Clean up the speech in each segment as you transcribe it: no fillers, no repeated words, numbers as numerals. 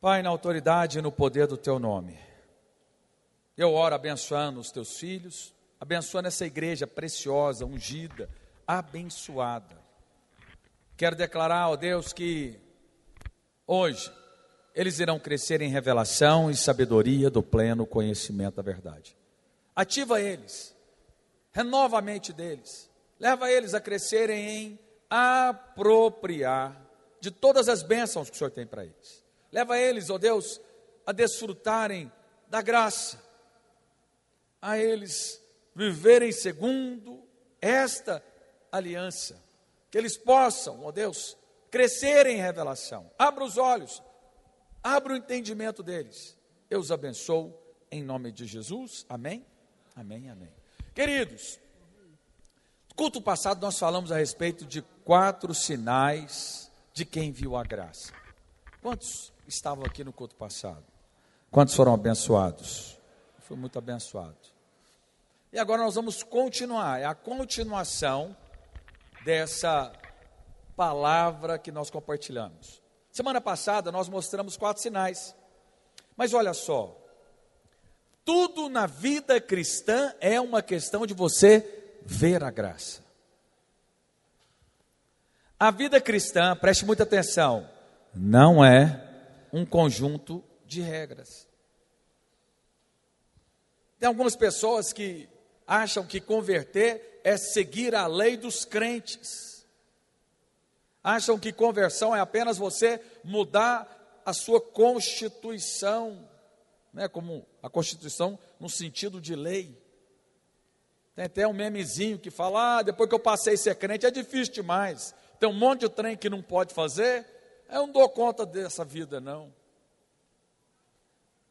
Pai, na autoridade e no poder do Teu nome, eu oro abençoando os Teus filhos, abençoando essa igreja preciosa, ungida, abençoada. Quero declarar, ó Deus, que hoje eles irão crescer em revelação e sabedoria do pleno conhecimento da verdade. Ativa eles, renova a mente deles, leva eles a crescerem em apropriar de todas as bênçãos que o Senhor tem para eles. Leva eles, ó Deus, a desfrutarem da graça, a eles viverem segundo esta aliança, que eles possam, ó Deus, crescer em revelação. Abra os olhos, abra o entendimento deles. Eu os abençoo em nome de Jesus. Amém? Amém, amém. Queridos, no culto passado nós falamos a respeito de 4 sinais de quem viu a graça. Quantos estavam aqui no culto passado? Quantos foram abençoados? Foi muito abençoado. E agora nós vamos continuar, é a continuação dessa palavra que nós compartilhamos. Semana passada nós mostramos 4 sinais, mas olha só, tudo na vida cristã é uma questão de você ver a graça. A vida cristã, preste muita atenção, não é um conjunto de regras. Tem algumas pessoas que acham que converter é seguir a lei dos crentes. Acham que conversão é apenas você mudar a sua constituição, né, como a Constituição no sentido de lei. Tem até um memezinho que fala, depois que eu passei a ser crente é difícil demais. Tem um monte de trem que não pode fazer, eu não dou conta dessa vida não.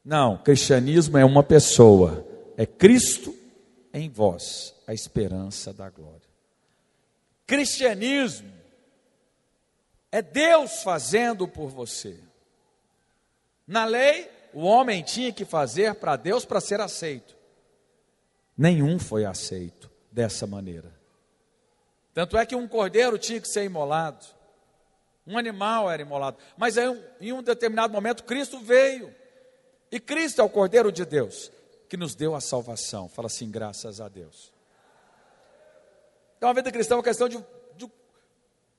Não, cristianismo é uma pessoa, é Cristo em vós, a esperança da glória. Cristianismo é Deus fazendo por você. Na lei, o homem tinha que fazer para Deus para ser aceito. Nenhum foi aceito dessa maneira. Tanto é que um cordeiro tinha que ser imolado, um animal era imolado, mas em um determinado momento Cristo veio, e Cristo é o Cordeiro de Deus, que nos deu a salvação. Fala assim, graças a Deus. Então a vida cristã é uma questão de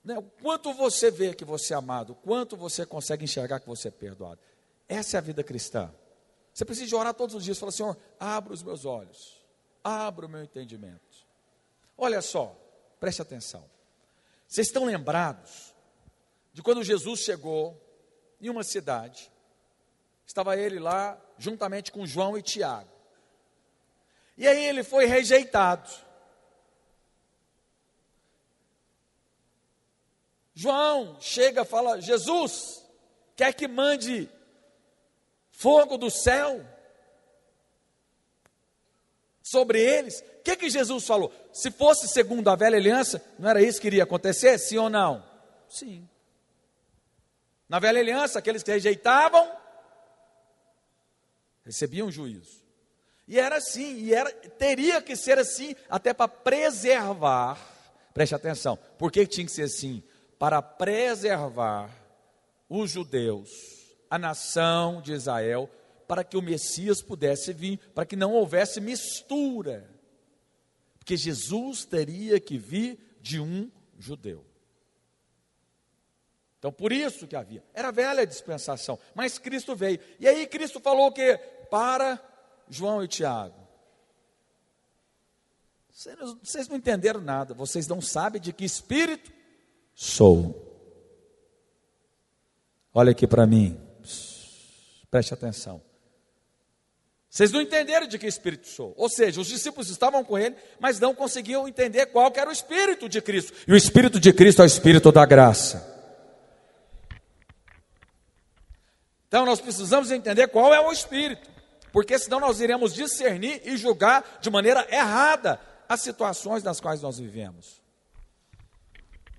né, o quanto você vê que você é amado, o quanto você consegue enxergar que você é perdoado. Essa é a vida cristã. Você precisa orar todos os dias, falar, Senhor, abra os meus olhos, abra o meu entendimento. Olha só, preste atenção. Vocês estão lembrados de quando Jesus chegou em uma cidade, estava ele lá juntamente com João e Tiago, e aí ele foi rejeitado. João chega e fala, Jesus, quer que mande fogo do céu sobre eles? O que Jesus falou? Se fosse segundo a velha aliança, não era isso que iria acontecer? Sim ou não? Sim. Na velha aliança, aqueles que rejeitavam, recebiam juízo. E era assim, teria que ser assim, até para preservar, preste atenção, por que tinha que ser assim? Para preservar os judeus, a nação de Israel, para que o Messias pudesse vir, para que não houvesse mistura, porque Jesus teria que vir de um judeu. Então por isso que havia, era a velha dispensação, mas Cristo veio, e aí Cristo falou o quê? Para João e Tiago, vocês não entenderam nada, vocês não sabem de que espírito sou. Olha aqui para mim, preste atenção. Vocês não entenderam de que espírito sou. Ou seja, os discípulos estavam com ele, mas não conseguiam entender qual que era o espírito de Cristo. E o espírito de Cristo é o espírito da graça. Então nós precisamos entender qual é o espírito, porque senão nós iremos discernir e julgar de maneira errada as situações nas quais nós vivemos.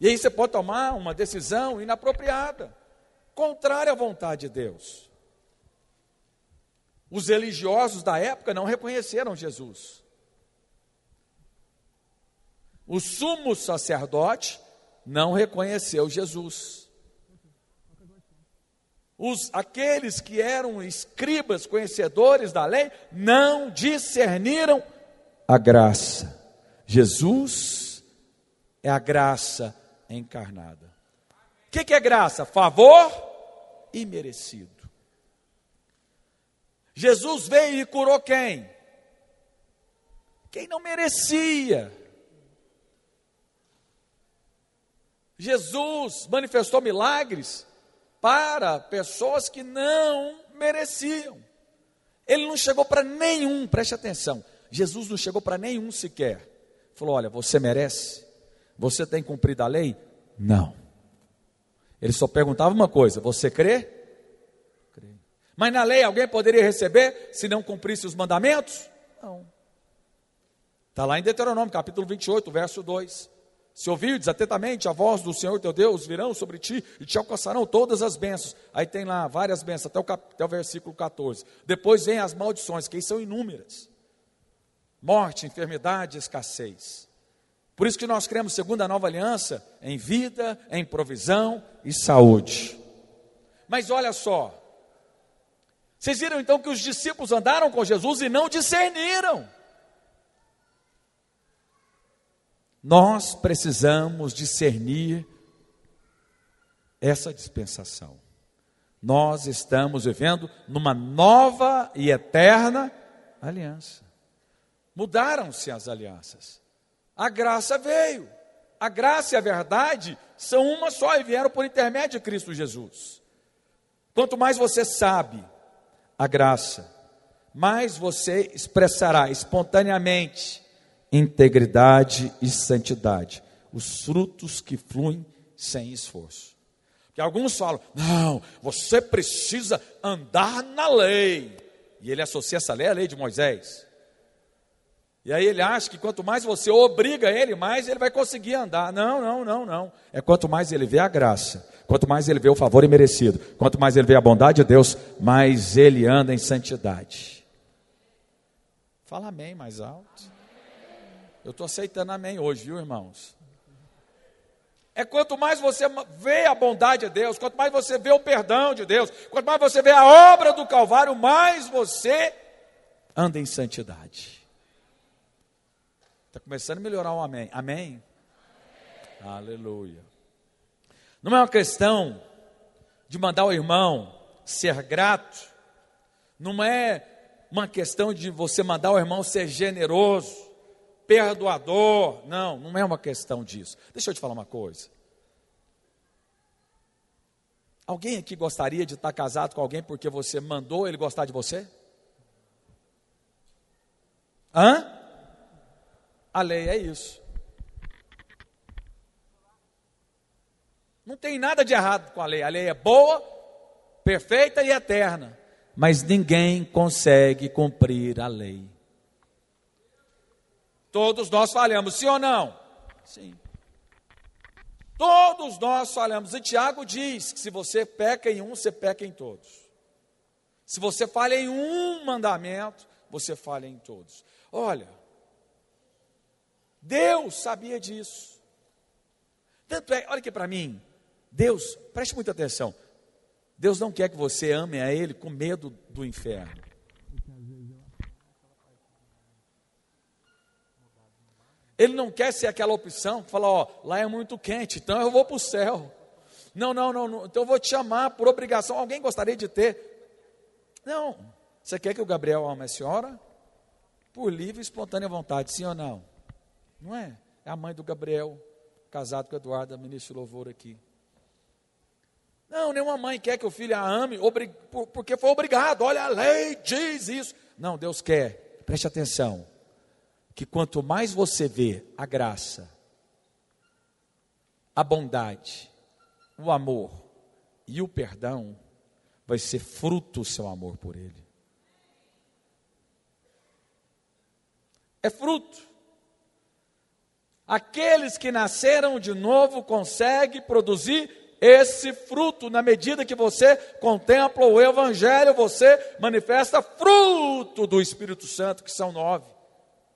E aí você pode tomar uma decisão inapropriada, contrária à vontade de Deus. Os religiosos da época não reconheceram Jesus. O sumo sacerdote não reconheceu Jesus. Aqueles que eram escribas, conhecedores da lei, não discerniram a graça. Jesus é a graça encarnada. O que é graça? Favor imerecido. Jesus veio e curou quem? Quem não merecia. Jesus manifestou milagres para pessoas que não mereciam. Ele não chegou para nenhum, preste atenção, Jesus não chegou para nenhum sequer. Falou, olha, você merece? Você tem cumprido a lei? Não. Ele só perguntava uma coisa, você crê? Crê. Mas na lei alguém poderia receber se não cumprisse os mandamentos? Não. Está lá em Deuteronômio, capítulo 28, verso 2. Se ouvirdes atentamente a voz do Senhor teu Deus, virão sobre ti e te alcançarão todas as bênçãos. Aí tem lá várias bênçãos, até o versículo 14. Depois vem as maldições, que aí são inúmeras. Morte, enfermidade, escassez. Por isso que nós cremos, segundo a nova aliança, em vida, em provisão e saúde. Mas olha só, vocês viram então que os discípulos andaram com Jesus e não discerniram. Nós precisamos discernir essa dispensação. Nós estamos vivendo numa nova e eterna aliança. Mudaram-se as alianças. A graça veio. A graça e a verdade são uma só e vieram por intermédio de Cristo Jesus. Quanto mais você sabe a graça, mais você expressará espontaneamente integridade e santidade, os frutos que fluem sem esforço. Porque alguns falam, não, você precisa andar na lei, e ele associa essa lei à lei de Moisés, e aí ele acha que quanto mais você obriga ele, mais ele vai conseguir andar. Não, é quanto mais ele vê a graça, quanto mais ele vê o favor imerecido, quanto mais ele vê a bondade de Deus, mais ele anda em santidade. Fala amém mais alto. Eu estou aceitando amém hoje, viu, irmãos? É quanto mais você vê a bondade de Deus, quanto mais você vê o perdão de Deus, quanto mais você vê a obra do Calvário, mais você anda em santidade. Está começando a melhorar o amém. Amém? Aleluia. Não é uma questão de mandar o irmão ser grato, não é uma questão de você mandar o irmão ser generoso, perdoador, não é uma questão disso. Deixa eu te falar uma coisa. Alguém aqui gostaria de estar casado com alguém porque você mandou ele gostar de você? A lei é isso. Não tem nada de errado com a lei é boa, perfeita e eterna, mas ninguém consegue cumprir a lei. Todos nós falhamos, sim ou não? Sim. Todos nós falhamos. E Tiago diz que se você peca em um, você peca em todos. Se você falha em um mandamento, você falha em todos. Olha, Deus sabia disso. Tanto é, olha aqui para mim, Deus, preste muita atenção, Deus não quer que você ame a Ele com medo do inferno. Ele não quer ser aquela opção que fala, lá é muito quente, então eu vou para o céu. Não, então eu vou te chamar por obrigação. Alguém gostaria de ter? Não. Você quer que o Gabriel ame a senhora? Por livre e espontânea vontade, sim ou não? Não é? É a mãe do Gabriel, casado com a Eduarda, ministro de louvor aqui. Não, nenhuma mãe quer que o filho a ame porque foi obrigado. Olha, a lei diz isso. Não, Deus quer, preste atenção, que quanto mais você vê a graça, a bondade, o amor e o perdão, vai ser fruto o seu amor por Ele. É fruto. Aqueles que nasceram de novo conseguem produzir esse fruto. Na medida que você contempla o Evangelho, você manifesta fruto do Espírito Santo, que são 9.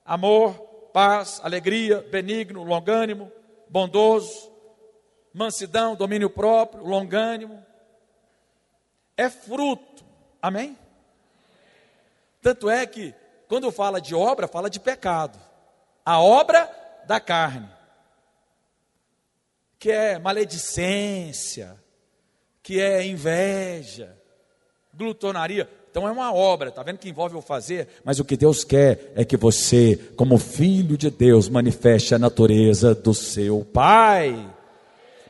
Amor, paz, alegria, benigno, longânimo, bondoso, mansidão, domínio próprio, longânimo. é fruto. Amém? Tanto é que, quando fala de obra, fala de pecado. A obra da carne, que é maledicência, que é inveja, glutonaria. Então é uma obra, está vendo que envolve o fazer? Mas o que Deus quer é que você, como filho de Deus, manifeste a natureza do seu Pai.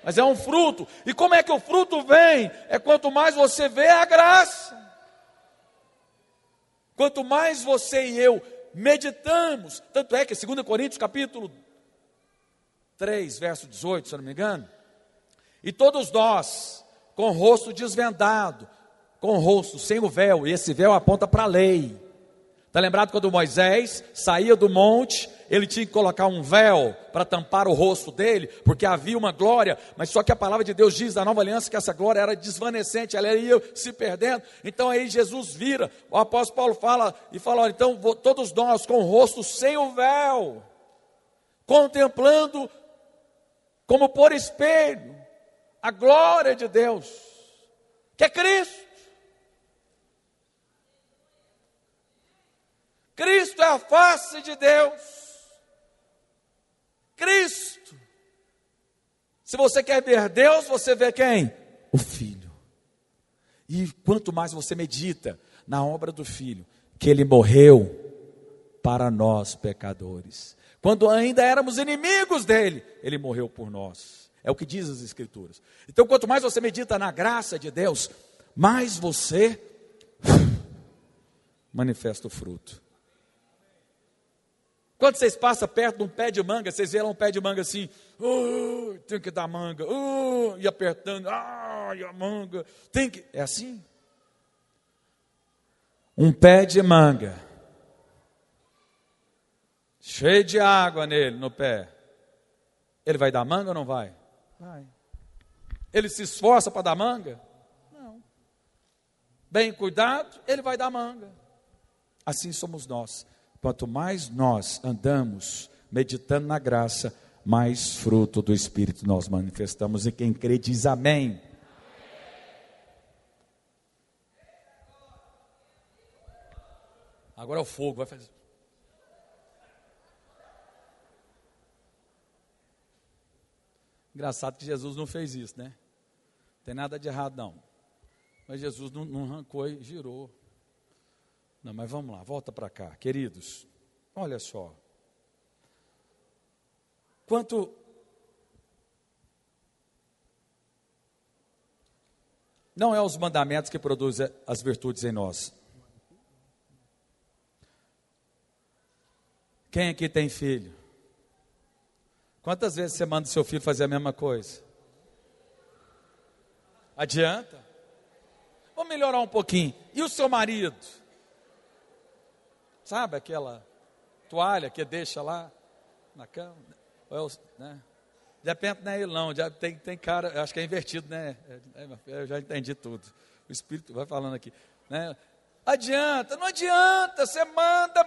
Mas é um fruto. E como é que o fruto vem? É quanto mais você vê a graça. Quanto mais você e eu meditamos. Tanto é que 2 Coríntios capítulo 3, verso 18, se eu não me engano. E todos nós, com o rosto desvendado, com o rosto sem o véu, e esse véu aponta para a lei. Está lembrado quando Moisés saía do monte, ele tinha que colocar um véu para tampar o rosto dele, porque havia uma glória, mas só que a palavra de Deus diz da nova aliança que essa glória era desvanecente, ela ia se perdendo. Então aí Jesus vira, o apóstolo Paulo fala, olha, então todos nós com o rosto sem o véu, contemplando como por espelho a glória de Deus, que é Cristo. Cristo é a face de Deus. Cristo. Se você quer ver Deus, você vê quem? O Filho. E quanto mais você medita na obra do Filho, que Ele morreu para nós pecadores. Quando ainda éramos inimigos dEle, Ele morreu por nós. É o que diz as Escrituras. Então quanto mais você medita na graça de Deus, mais você manifesta o fruto. Quando vocês passam perto de um pé de manga, vocês veem lá um pé de manga assim, tem que dar manga, e apertando, e a manga, tem que, é assim? Um pé de manga, cheio de água nele, no pé, ele vai dar manga ou não vai? Vai. Ele se esforça para dar manga? Não. Bem cuidado, ele vai dar manga. Assim somos nós. Quanto mais nós andamos meditando na graça, mais fruto do Espírito nós manifestamos. E quem crê diz amém. Agora é o fogo, vai fazer. Engraçado que Jesus não fez isso, né? Não tem nada de errado não. Mas Jesus não arrancou e girou. Não, mas vamos lá, volta para cá. Queridos, olha só. Quanto não é os mandamentos que produzem as virtudes em nós. Quem aqui tem filho? Quantas vezes você manda seu filho fazer a mesma coisa? Adianta? Vamos melhorar um pouquinho. E o seu marido? Sabe aquela toalha que deixa lá na cama? Né? De repente não é ele não, já tem cara, acho que é invertido, né? Eu já entendi tudo. O Espírito vai falando aqui. Né? Adianta, não adianta, você manda,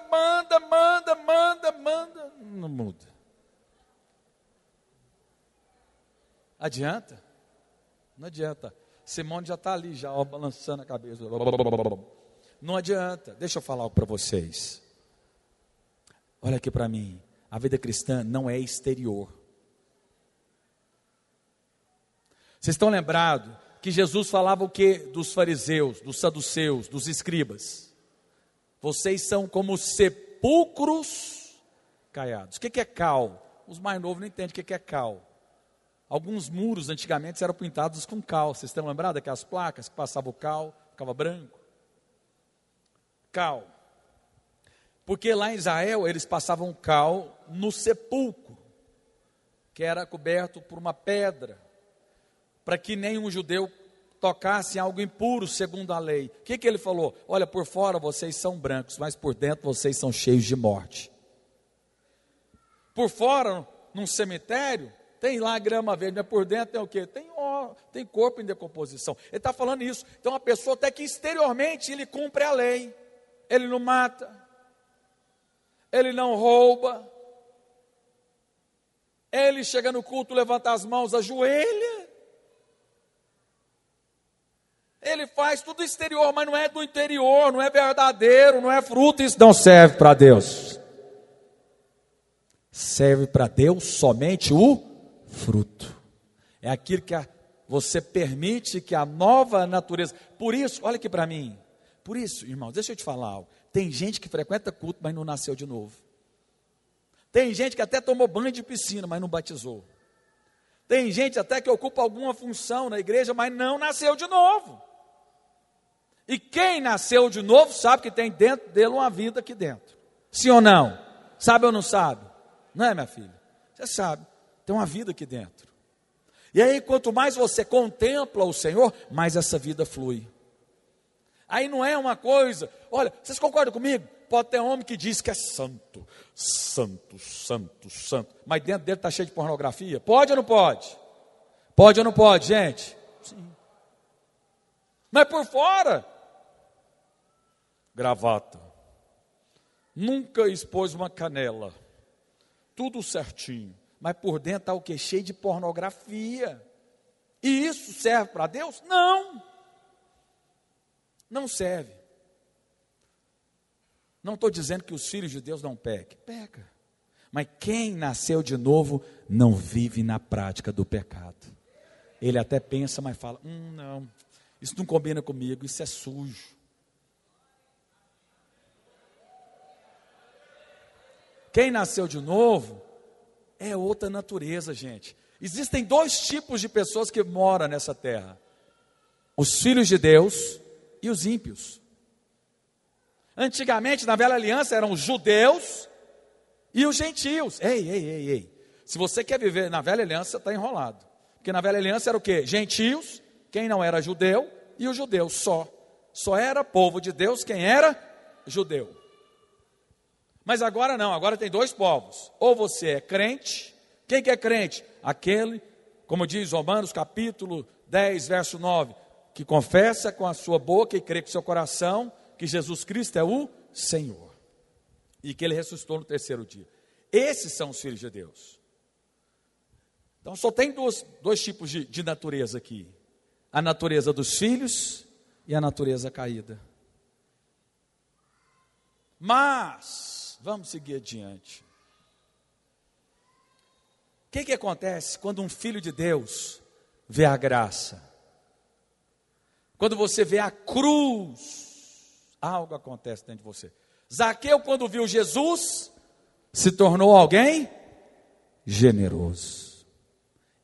não muda. Adianta? Não adianta. Simone já está ali, já ó, balançando a cabeça. Não adianta, deixa eu falar algo para vocês. Olha aqui para mim, a vida cristã não é exterior. Vocês estão lembrados que Jesus falava o que dos fariseus, dos saduceus, dos escribas? Vocês são como sepulcros caiados. O que é cal? Os mais novos não entendem o que é cal. Alguns muros antigamente eram pintados com cal. Vocês estão lembrados daquelas placas que passavam o cal, ficava branco? Cal. Porque lá em Israel eles passavam cal no sepulcro, que era coberto por uma pedra, para que nenhum judeu tocasse em algo impuro segundo a lei. O que ele falou? Olha, por fora vocês são brancos, mas por dentro vocês são cheios de morte. Por fora, num cemitério, tem lá grama verde, mas por dentro tem o quê? Tem corpo em decomposição. Ele está falando isso. Então a pessoa até que exteriormente ele cumpre a lei. Ele não mata, ele não rouba, ele chega no culto, levanta as mãos, ajoelha, ele ele faz tudo exterior, mas não é do interior, não é verdadeiro, não é fruto, isso não serve para Deus. Serve para Deus somente o fruto. É aquilo que você permite que a nova natureza. Por isso, olha aqui para mim. Por isso, irmãos, deixa eu te falar algo. Tem gente que frequenta culto, mas não nasceu de novo. Tem gente que até tomou banho de piscina, mas não batizou. Tem gente até que ocupa alguma função na igreja, mas não nasceu de novo. E quem nasceu de novo sabe que tem dentro dele uma vida aqui dentro. Sim ou não? Sabe ou não sabe? Não é, minha filha? Você sabe, tem uma vida aqui dentro. E aí, quanto mais você contempla o Senhor, mais essa vida flui. Aí não é uma coisa, olha, vocês concordam comigo? Pode ter homem que diz que é santo, santo, santo, santo, mas dentro dele está cheio de pornografia. Pode ou não pode? Pode ou não pode, gente? Sim. Mas por fora, gravata, nunca expôs uma canela, tudo certinho, mas por dentro está o que? Cheio de pornografia. E isso serve para Deus? Não. Não serve. Não estou dizendo que os filhos de Deus não pequem. Peca. Mas quem nasceu de novo não vive na prática do pecado. Ele até pensa, mas fala, não, isso não combina comigo, isso é sujo. Quem nasceu de novo é outra natureza, gente. Existem dois tipos de pessoas que moram nessa terra: os filhos de Deus e os ímpios. Antigamente, na velha aliança, eram os judeus e os gentios. Ei. Se você quer viver na velha aliança, você está enrolado. Porque na velha aliança era o quê? Gentios, quem não era judeu, e os judeus só. Só era povo de Deus quem era judeu. Mas agora não, agora tem dois povos. Ou você é crente. Quem que é crente? Aquele, como diz Romanos capítulo 10, verso 9, que confessa com a sua boca e crê com o seu coração que Jesus Cristo é o Senhor e que Ele ressuscitou no terceiro dia. Esses são os filhos de Deus. Então só tem dois tipos de natureza aqui: a natureza dos filhos e a natureza caída. Mas vamos seguir adiante. O que acontece quando um filho de Deus vê a graça? Quando você vê a cruz, algo acontece dentro de você. Zaqueu, quando viu Jesus, se tornou alguém generoso.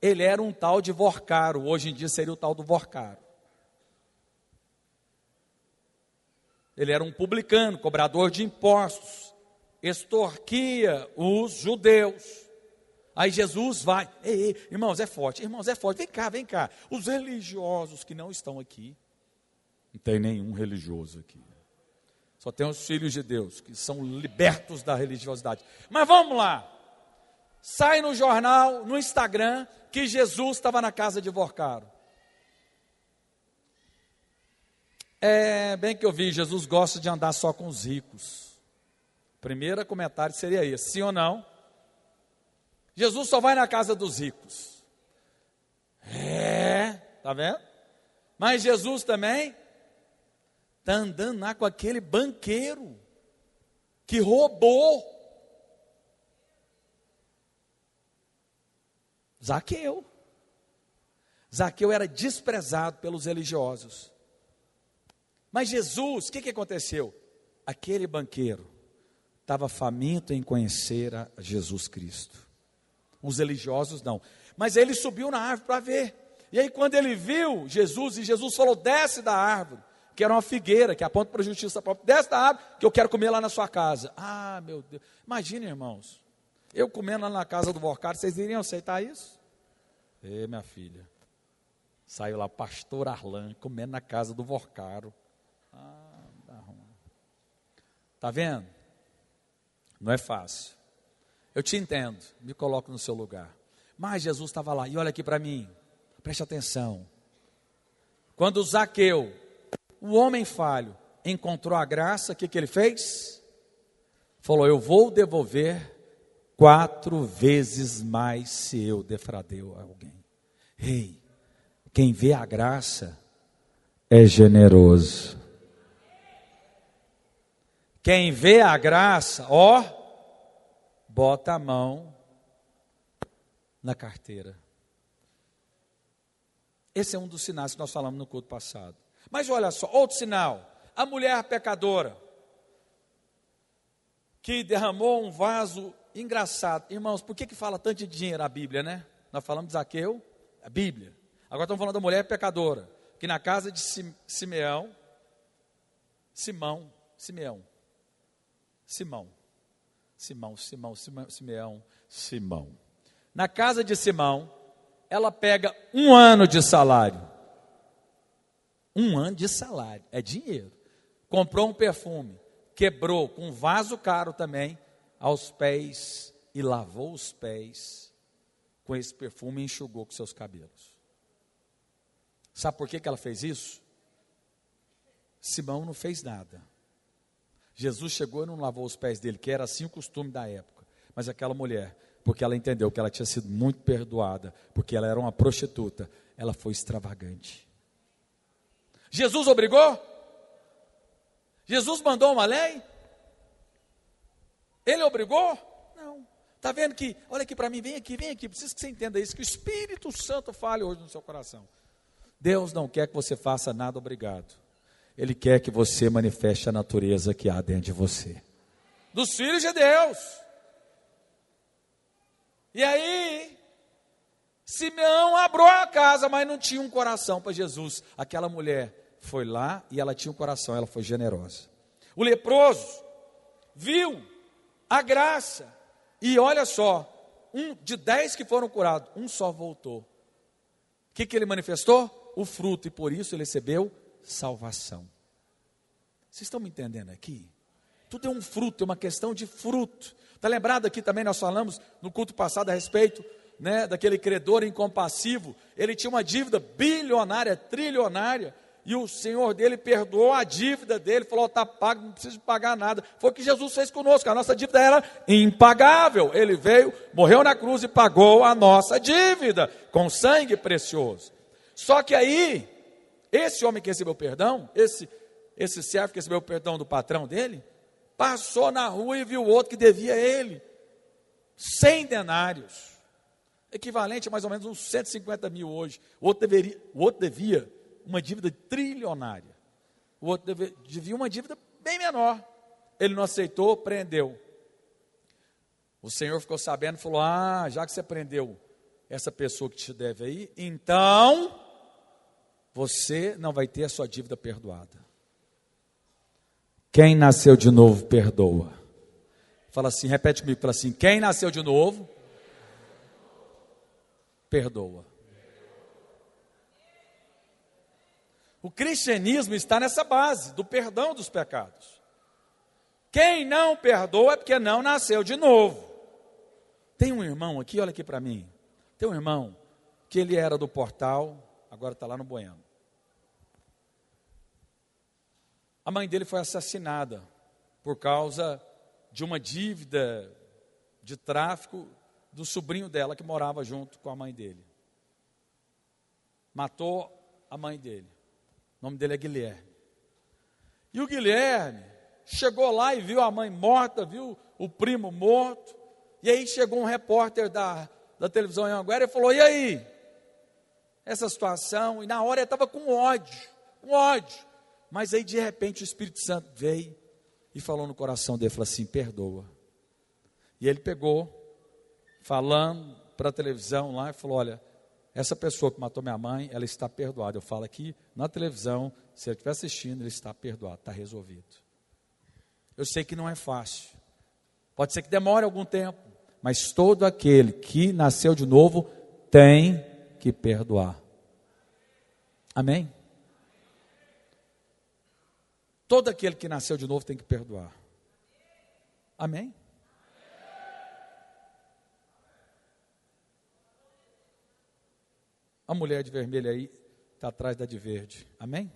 Ele era um tal de vorcaro, hoje em dia seria o tal do vorcaro. Ele era um publicano, cobrador de impostos, extorquia os judeus. Aí Jesus vai, irmãos, é forte, vem cá. Os religiosos que não estão aqui, não tem nenhum religioso aqui. Só tem os filhos de Deus, que são libertos da religiosidade. Mas vamos lá. Sai no jornal, no Instagram, que Jesus estava na casa de vorcaro. É bem que eu vi, Jesus gosta de andar só com os ricos. Primeiro comentário seria esse, sim ou não? Jesus só vai na casa dos ricos. Tá vendo? Mas Jesus também está andando lá com aquele banqueiro que roubou Zaqueu. Zaqueu era desprezado pelos religiosos. Mas Jesus, o que aconteceu? Aquele banqueiro estava faminto em conhecer a Jesus Cristo. Os religiosos não. Mas ele subiu na árvore para ver. E aí quando ele viu Jesus, e Jesus falou, desce da árvore, que era uma figueira, que aponta para a justiça própria, desce da árvore, que eu quero comer lá na sua casa. Ah, meu Deus. Imagina, irmãos, eu comendo lá na casa do vorcaro, vocês iriam aceitar isso? Minha filha, saiu lá pastor Arlan, comendo na casa do vorcaro. Tá vendo? Não é fácil. Eu te entendo, me coloco no seu lugar. Mas Jesus estava lá, e olha aqui para mim, preste atenção. Quando Zaqueu, o homem falho, encontrou a graça, o que ele fez? Falou, eu vou devolver 4 vezes mais se eu defraudei alguém. Quem vê a graça, é generoso. Quem vê a graça, ó, bota a mão na carteira. Esse é um dos sinais que nós falamos no culto passado. Mas olha só, outro sinal. A mulher pecadora, que derramou um vaso engraçado. Irmãos, por que fala tanto de dinheiro a Bíblia, né? Nós falamos de Zaqueu, a Bíblia. Agora estamos falando da mulher pecadora, que na casa de Simão, na casa de Simão, ela pega 1 ano de salário. 1 ano de salário, é dinheiro. Comprou um perfume, quebrou com um vaso caro também, aos pés, e lavou os pés com esse perfume e enxugou com seus cabelos. Sabe por que ela fez isso? Simão não fez nada. Jesus chegou e não lavou os pés dele, que era assim o costume da época. Mas aquela mulher, porque ela entendeu que ela tinha sido muito perdoada, porque ela era uma prostituta, ela foi extravagante. Jesus obrigou? Jesus mandou uma lei? Ele obrigou? Não. Está vendo que, olha aqui para mim, vem aqui, preciso que você entenda isso, que o Espírito Santo fale hoje no seu coração. Deus não quer que você faça nada obrigado. Ele quer que você manifeste a natureza que há dentro de você. Dos filhos de Deus. E aí, Simeão abriu a casa, mas não tinha um coração para Jesus. Aquela mulher foi lá e ela tinha um coração, ela foi generosa. O leproso viu a graça. E olha só, de 10 que foram curados, um só voltou. O que ele manifestou? O fruto, e por isso ele recebeu salvação. Vocês estão me entendendo aqui? Tudo é um fruto, é uma questão de fruto. Está lembrado aqui também, nós falamos no culto passado a respeito, né, daquele credor incompassivo. Ele tinha uma dívida bilionária, trilionária, e o Senhor dele perdoou a dívida dele, falou, está pago, não precisa pagar nada. Foi o que Jesus fez conosco, a nossa dívida era impagável. Ele veio, morreu na cruz e pagou a nossa dívida, com sangue precioso. Só que aí, esse homem que recebeu perdão, esse servo que recebeu o perdão do patrão dele, passou na rua e viu o outro que devia a ele 100 denários, equivalente a mais ou menos uns 150 mil hoje. O outro devia uma dívida trilionária, o outro devia uma dívida bem menor. Ele não aceitou, prendeu. O Senhor ficou sabendo e falou, já que você prendeu essa pessoa que te deve aí, então você não vai ter a sua dívida perdoada. Quem nasceu de novo, perdoa. Fala assim, repete comigo, fala assim, quem nasceu de novo, perdoa. O cristianismo está nessa base, do perdão dos pecados. Quem não perdoa é porque não nasceu de novo. Tem um irmão aqui, olha aqui para mim. Tem um irmão que ele era do Portal, agora está lá no Bueno. A mãe dele foi assassinada por causa de uma dívida de tráfico do sobrinho dela que morava junto com a mãe dele. Matou a mãe dele. O nome dele é Guilherme. E o Guilherme chegou lá e viu a mãe morta, viu o primo morto. E aí chegou um repórter da televisão em Anguera e falou, e aí? Essa situação, e na hora ele estava com ódio. Mas aí de repente o Espírito Santo veio e falou no coração dele, falou assim, perdoa. E ele pegou, falando para a televisão lá, e falou, olha, essa pessoa que matou minha mãe, ela está perdoada. Eu falo aqui na televisão, se ele estiver assistindo, ele está perdoado, está resolvido. Eu sei que não é fácil, pode ser que demore algum tempo, mas todo aquele que nasceu de novo tem que perdoar. Amém? Todo aquele que nasceu de novo tem que perdoar. Amém? A mulher de vermelho aí está atrás da de verde. Amém?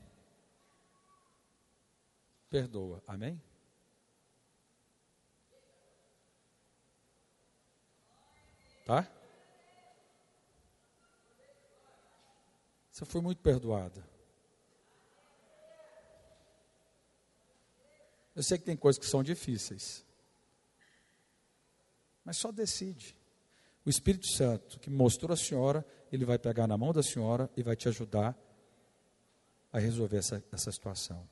Perdoa. Amém? Tá? Você foi muito perdoada. Eu sei que tem coisas que são difíceis, mas só decide. O Espírito Santo que mostrou a senhora, ele vai pegar na mão da senhora e vai te ajudar a resolver essa situação.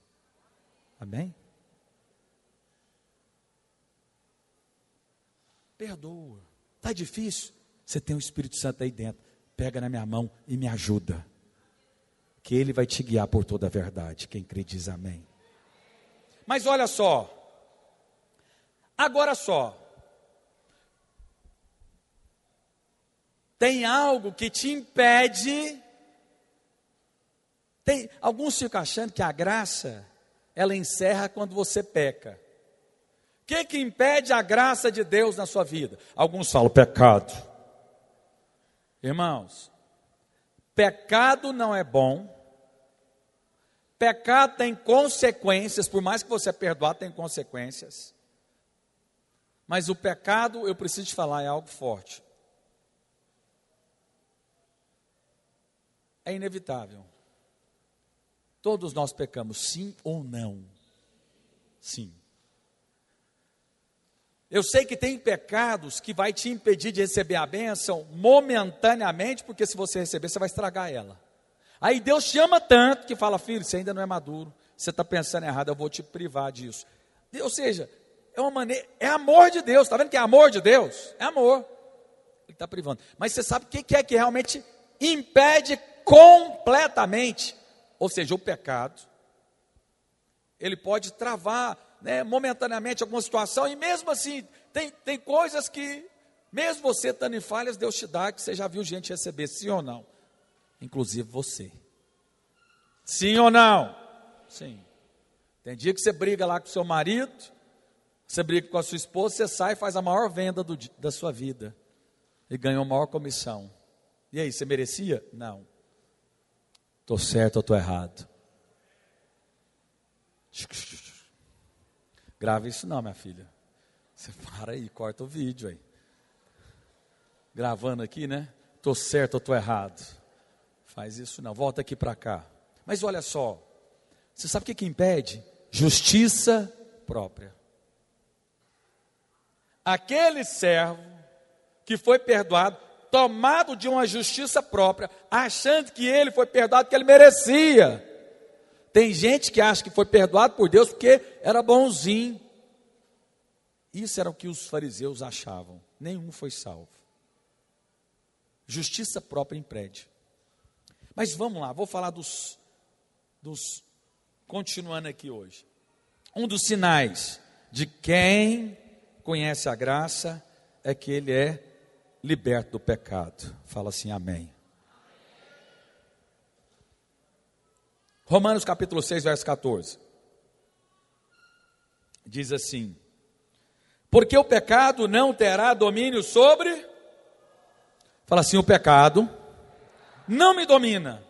Amém? Perdoa. Está difícil? Você tem o Espírito Santo aí dentro. Pega na minha mão e me ajuda. Que ele vai te guiar por toda a verdade. Quem crê diz amém. Mas olha só. Agora só. Tem algo que te impede. Alguns ficam achando que a graça, ela encerra quando você peca. O que impede a graça de Deus na sua vida? Alguns falam pecado. Irmãos, pecado não é bom. Pecado tem consequências, por mais que você é perdoado, tem consequências. Mas o pecado, eu preciso te falar, é algo forte. É inevitável. Todos nós pecamos, sim ou não? Sim. Eu sei que tem pecados que vai te impedir de receber a bênção momentaneamente, porque se você receber, você vai estragar ela. Aí Deus te ama tanto que fala, filho, você ainda não é maduro, você está pensando errado, eu vou te privar disso. Ou seja, é uma maneira, é amor de Deus, está vendo que é amor de Deus? É amor. Ele está privando. Mas você sabe o que é que realmente impede completamente? Ou seja, o pecado, ele pode travar, momentaneamente alguma situação, e mesmo assim, tem coisas que, mesmo você estando em falhas, Deus te dá, que você já viu gente receber, sim ou não? Inclusive você. Sim ou não? Sim. Tem dia que você briga lá com o seu marido, você briga com a sua esposa, você sai e faz a maior venda da sua vida, e ganhou a maior comissão. E aí, você merecia? Não. Estou certo ou estou errado? Grava isso não, minha filha. Você para aí, corta o vídeo aí. Gravando aqui, né? Estou certo ou estou errado? Faz isso não, volta aqui para cá. Mas olha só, você sabe o que impede? Justiça própria. Aquele servo que foi perdoado, tomado de uma justiça própria, achando que ele foi perdoado porque ele merecia. Tem gente que acha que foi perdoado por Deus porque era bonzinho. Isso era o que os fariseus achavam. Nenhum foi salvo. Justiça própria impede. Mas vamos lá, vou falar dos continuando aqui hoje. Um dos sinais de quem conhece a graça é que ele é liberto do pecado. Fala assim, amém. Romanos capítulo 6, verso 14. Diz assim: porque o pecado não terá domínio sobre... Fala assim, o pecado não me domina,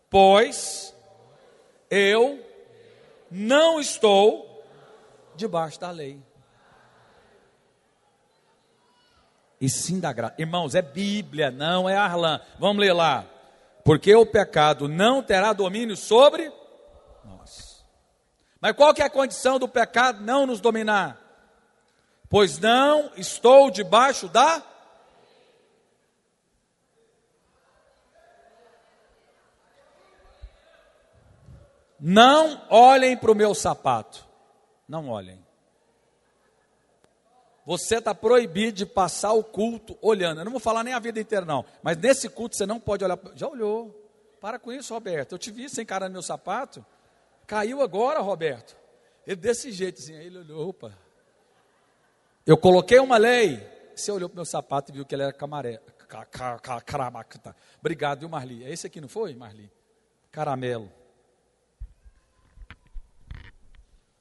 pois eu não estou debaixo da lei, e sim da graça. Irmãos, é Bíblia, não é Arlan. Vamos ler lá. Porque o pecado não terá domínio sobre nós. Mas qual que é a condição do pecado não nos dominar? Pois não estou debaixo da... Não olhem para o meu sapato. Não olhem. Você está proibido de passar o culto olhando. Eu não vou falar nem a vida inteira não. Mas nesse culto você não pode olhar. Já olhou. Para com isso, Roberto. Eu te vi sem encarando meu sapato. Caiu agora, Roberto. Ele desse jeito assim. Aí ele olhou, opa. Eu coloquei uma lei. Você olhou para o meu sapato e viu que ele era camaré. Obrigado, viu, Marli? É esse aqui, não foi, Marli? Caramelo.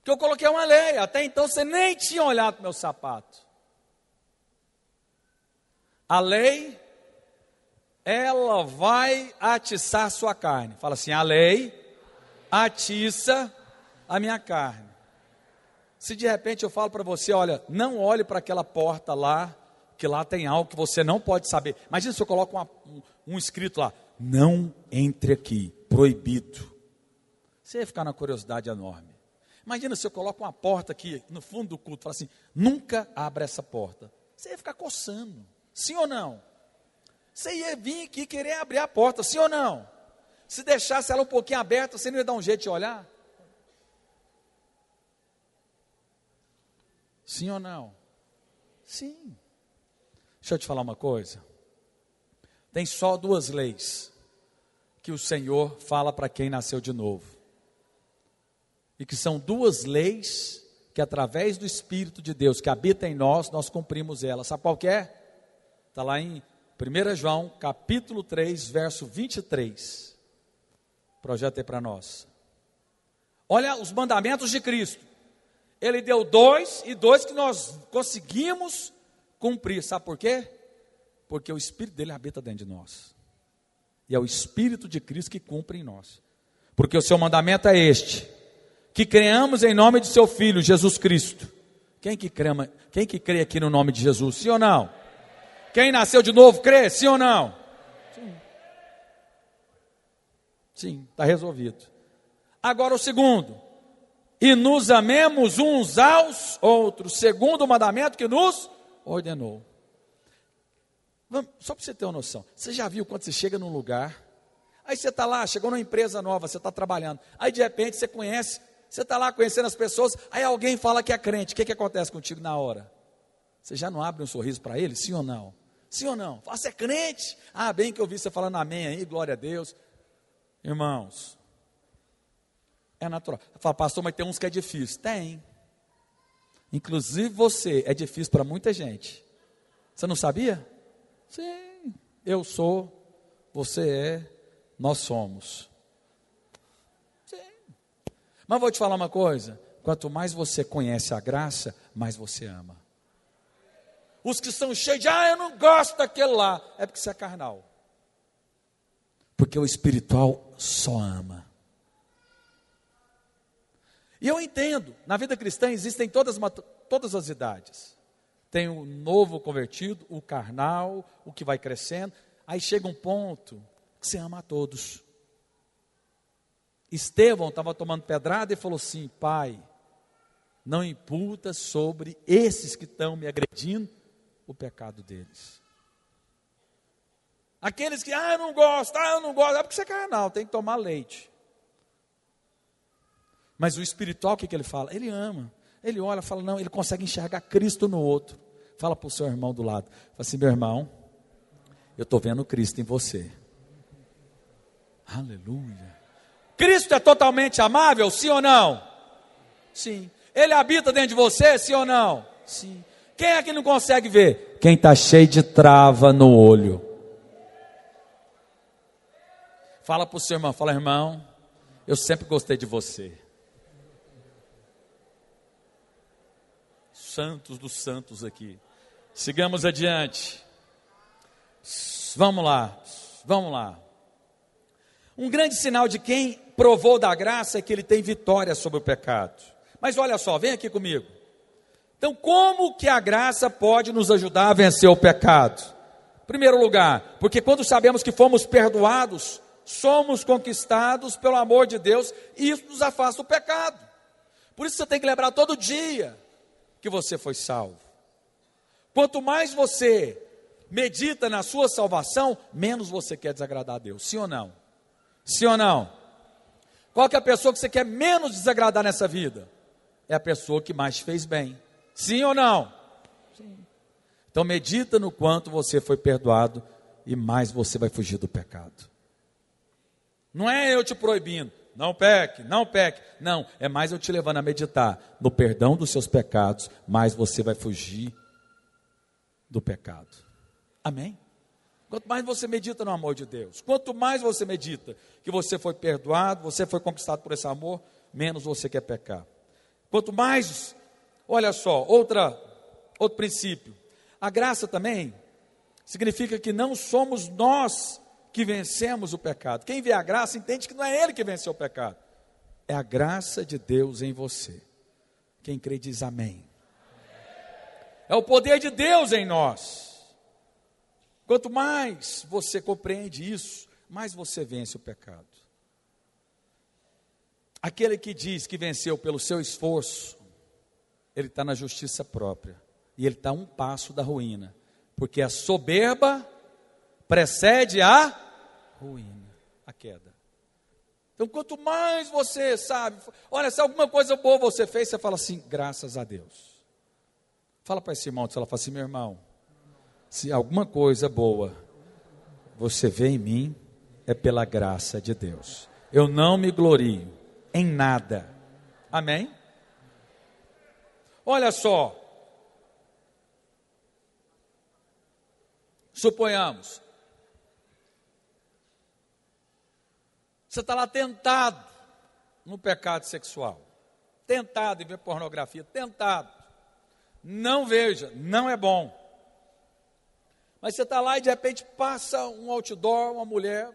Que eu coloquei uma lei, até então você nem tinha olhado para o meu sapato. A lei, ela vai atiçar a sua carne. Fala assim, a lei atiça a minha carne. Se de repente eu falo para você, olha, não olhe para aquela porta lá, que lá tem algo que você não pode saber. Imagina se eu coloco um escrito lá, não entre aqui, proibido. Você ia ficar na curiosidade enorme. Imagina se eu coloco uma porta aqui no fundo do culto, falo assim, nunca abra essa porta. Você ia ficar coçando, sim ou não? Você ia vir aqui querer abrir a porta, sim ou não? Se deixasse ela um pouquinho aberta, você não ia dar um jeito de olhar? Sim ou não? Sim. Deixa eu te falar uma coisa. Tem só 2 leis que o Senhor fala para quem nasceu de novo. E que são 2 leis que através do Espírito de Deus que habita em nós, nós cumprimos elas. Sabe qual que é? Está lá em 1 João, capítulo 3, verso 23. Projeta aí para nós. Olha os mandamentos de Cristo. Ele deu 2 e 2 que nós conseguimos cumprir. Sabe por quê? Porque o Espírito dele habita dentro de nós. E é o Espírito de Cristo que cumpre em nós. Porque o seu mandamento é este: que creamos em nome de seu Filho, Jesus Cristo. Quem que crê aqui no nome de Jesus? Sim ou não? Quem nasceu de novo, crê? Sim ou não? Sim, está resolvido. Agora o segundo: e nos amemos uns aos outros, segundo o mandamento que nos ordenou. Só para você ter uma noção, você já viu quando você chega num lugar, aí você está lá, chegou numa empresa nova, você está trabalhando, aí de repente você conhece, você está lá conhecendo as pessoas, aí alguém fala que é crente, o que acontece contigo na hora? Você já não abre um sorriso para ele, sim ou não? Sim ou não? Fala, você é crente? Ah, bem que eu vi você falando amém aí, glória a Deus. Irmãos, é natural. Fala, pastor, mas tem uns que é difícil. Tem. Inclusive você é difícil para muita gente. Você não sabia? Sim. Eu sou, você é, nós somos. Sim. Mas vou te falar uma coisa. Quanto mais você conhece a graça, mais você ama. Os que são cheios de, eu não gosto daquele lá. É porque você é carnal. Porque o espiritual só ama. E eu entendo, na vida cristã existem todas as idades. Tem o novo convertido, o carnal, o que vai crescendo. Aí chega um ponto que você ama a todos. Estevão estava tomando pedrada e falou assim: Pai, não imputa sobre esses que estão me agredindo o pecado deles. Aqueles que, eu não gosto, é porque você é carnal, tem que tomar leite. Mas o espiritual, o que ele fala? Ele ama, ele olha, fala, não, ele consegue enxergar Cristo no outro. Fala para o seu irmão do lado, fala assim, meu irmão, eu estou vendo Cristo em você. Aleluia. Cristo é totalmente amável, sim ou não? Sim. Ele habita dentro de você, sim ou não? Sim. Quem é que não consegue ver? Quem está cheio de trava no olho. Fala para o seu irmão, fala, irmão, eu sempre gostei de você. Santos dos santos aqui. Sigamos adiante. Vamos lá. Um grande sinal de quem provou da graça é que ele tem vitória sobre o pecado. Mas olha só, vem aqui comigo. Então, como que a graça pode nos ajudar a vencer o pecado? Em primeiro lugar, porque quando sabemos que fomos perdoados, somos conquistados pelo amor de Deus e isso nos afasta do pecado. Por isso você tem que lembrar todo dia que você foi salvo. Quanto mais você medita na sua salvação, menos você quer desagradar a Deus. Sim ou não? Sim ou não? Qual que é a pessoa que você quer menos desagradar nessa vida? É a pessoa que mais te fez bem. Sim ou não? Sim. Então medita no quanto você foi perdoado e mais você vai fugir do pecado. Não é eu te proibindo, não peque. Não, é mais eu te levando a meditar no perdão dos seus pecados, mais você vai fugir do pecado. Amém? Quanto mais você medita no amor de Deus, quanto mais você medita que você foi perdoado, você foi conquistado por esse amor, menos você quer pecar. Quanto mais, olha só, outro princípio. A graça também significa que não somos nós que vencemos o pecado. Quem vê a graça entende que não é ele que venceu o pecado. É a graça de Deus em você. Quem crê diz amém. É o poder de Deus em nós. Quanto mais você compreende isso, mais você vence o pecado. Aquele que diz que venceu pelo seu esforço, ele está na justiça própria. E ele está a um passo da ruína. Porque a soberba precede a ruína, a queda. Então, quanto mais você sabe, olha, se alguma coisa boa você fez, você fala assim, graças a Deus. Fala para esse irmão, você fala assim, meu irmão, se alguma coisa boa você vê em mim, é pela graça de Deus. Eu não me glorio em nada. Amém? Olha só. Suponhamos. Você está lá tentado no pecado sexual. Tentado em ver pornografia. Tentado. Não veja, não é bom. Mas você está lá e de repente passa um outdoor, uma mulher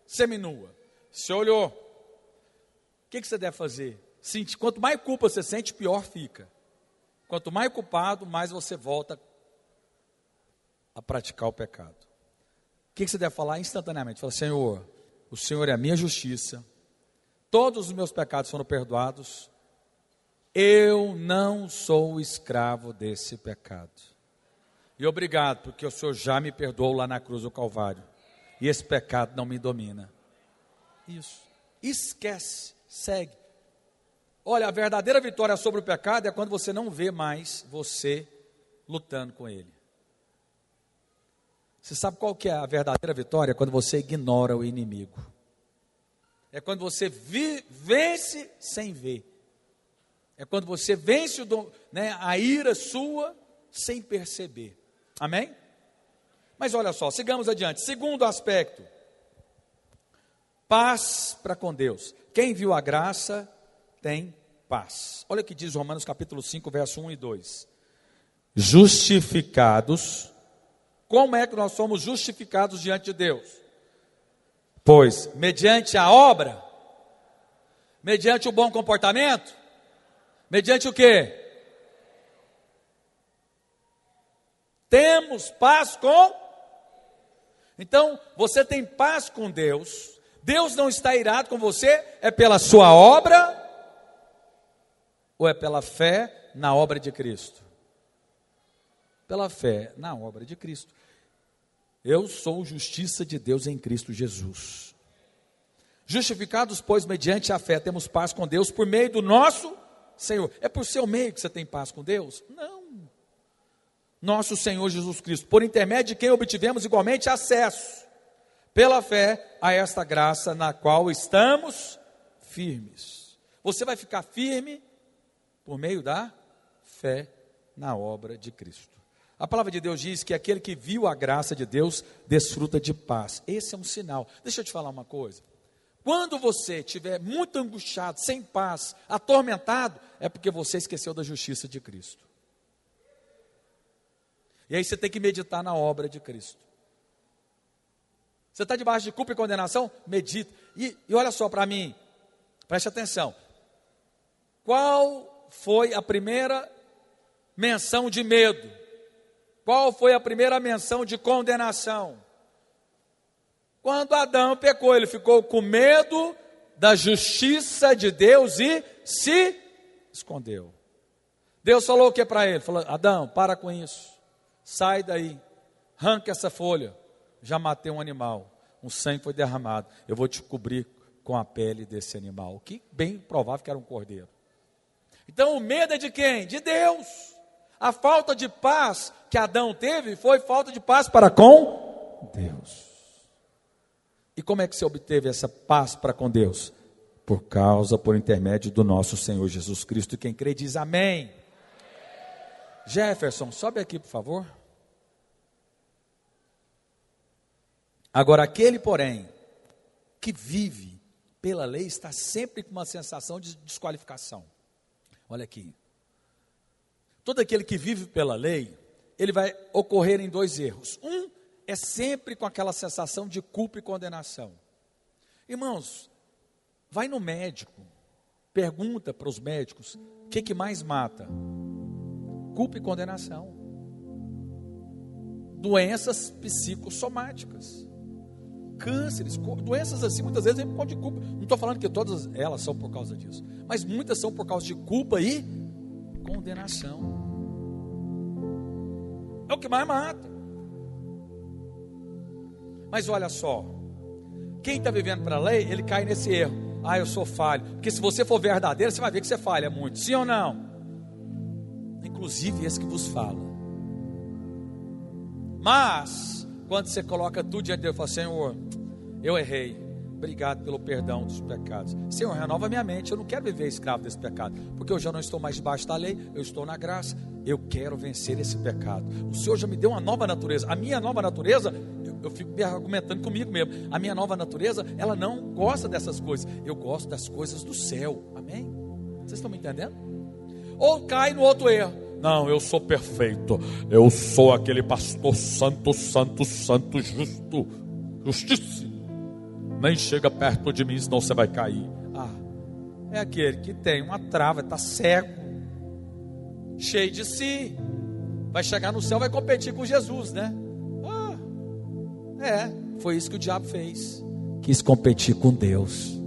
seminua. Você olhou. O que você deve fazer? Quanto mais culpa você sente, pior fica. Quanto mais culpado, mais você volta a praticar o pecado. O que você deve falar instantaneamente? Fala, Senhor, o Senhor é a minha justiça. Todos os meus pecados foram perdoados. Eu não sou escravo desse pecado. E obrigado, porque o Senhor já me perdoou lá na cruz do Calvário. E esse pecado não me domina. Isso. Esquece. Segue. Olha, a verdadeira vitória sobre o pecado é quando você não vê mais você lutando com ele. Você sabe qual que é a verdadeira vitória? É quando você ignora o inimigo. É quando você vence sem ver. É quando você vence a ira sua sem perceber. Amém? Mas olha só, sigamos adiante. Segundo aspecto. Paz para com Deus. Quem viu a graça tem paz. Olha o que diz Romanos capítulo 5, verso 1 e 2. Justificados. Como é que nós somos justificados diante de Deus? Pois, mediante a obra, mediante o bom comportamento, mediante o quê? Temos paz com... Então, você tem paz com Deus. Deus não está irado com você, é pela sua obra ou é pela fé na obra de Cristo? Pela fé na obra de Cristo. Eu sou justiça de Deus em Cristo Jesus. Justificados, pois, mediante a fé, temos paz com Deus por meio do nosso Senhor. É por seu meio que você tem paz com Deus? Não. Nosso Senhor Jesus Cristo, por intermédio de quem obtivemos igualmente acesso, pela fé, a esta graça na qual estamos firmes. Você vai ficar firme por meio da fé na obra de Cristo. A palavra de Deus diz que aquele que viu a graça de Deus desfruta de paz. Esse é um sinal. Deixa eu te falar uma coisa. Quando você estiver muito angustiado, sem paz, atormentado, é porque você esqueceu da justiça de Cristo. E aí você tem que meditar na obra de Cristo. Você está debaixo de culpa e condenação? Medita. E olha só para mim, preste atenção. Qual foi a primeira menção de medo? Qual foi a primeira menção de condenação? Quando Adão pecou, ele ficou com medo da justiça de Deus e se escondeu. Deus falou o que para ele? Falou, Adão, para com isso. Sai daí. Arranca essa folha. Já matei um animal. Um sangue foi derramado. Eu vou te cobrir com a pele desse animal. Que bem provável que era um cordeiro. Então o medo é de quem? De Deus. A falta de paz que Adão teve foi falta de paz para com Deus. E como é que você obteve essa paz para com Deus? Por intermédio do nosso Senhor Jesus Cristo. E quem crê diz amém. Jefferson, sobe aqui por favor. Agora aquele, porém, que vive pela lei está sempre com uma sensação de desqualificação. Olha aqui. Todo aquele que vive pela lei, ele vai ocorrer em dois erros. Um é sempre com aquela sensação de culpa e condenação. Irmãos, vai no médico, pergunta para os médicos, o que mais mata? Culpa e condenação. Doenças psicossomáticas. cânceres, doenças assim, muitas vezes vem por causa de culpa. Não estou falando que todas elas são por causa disso, mas muitas são por causa de culpa e condenação. É o que mais mata. Mas olha só, quem está vivendo para a lei, ele cai nesse erro. Eu sou falho. Porque se você for verdadeiro, você vai ver que você falha muito. Sim ou não? Inclusive esse que vos fala. Mas quando você coloca tudo diante de Deus e fala: Senhor, eu errei, obrigado pelo perdão dos pecados. Senhor, renova minha mente, eu não quero viver escravo desse pecado, porque eu já não estou mais debaixo da lei, eu estou na graça, eu quero vencer esse pecado. O Senhor já me deu uma nova natureza. A minha nova natureza, eu fico me argumentando comigo mesmo, a minha nova natureza, ela não gosta dessas coisas, eu gosto das coisas do céu. Amém? Vocês estão me entendendo? Ou cai no outro erro: não, eu sou perfeito, eu sou aquele pastor santo, santo, santo, justo, justíssimo, nem chega perto de mim, senão você vai cair. É aquele que tem uma trava, está cego, cheio de si, vai chegar no céu, vai competir com Jesus, né? Foi isso que o diabo fez, quis competir com Deus,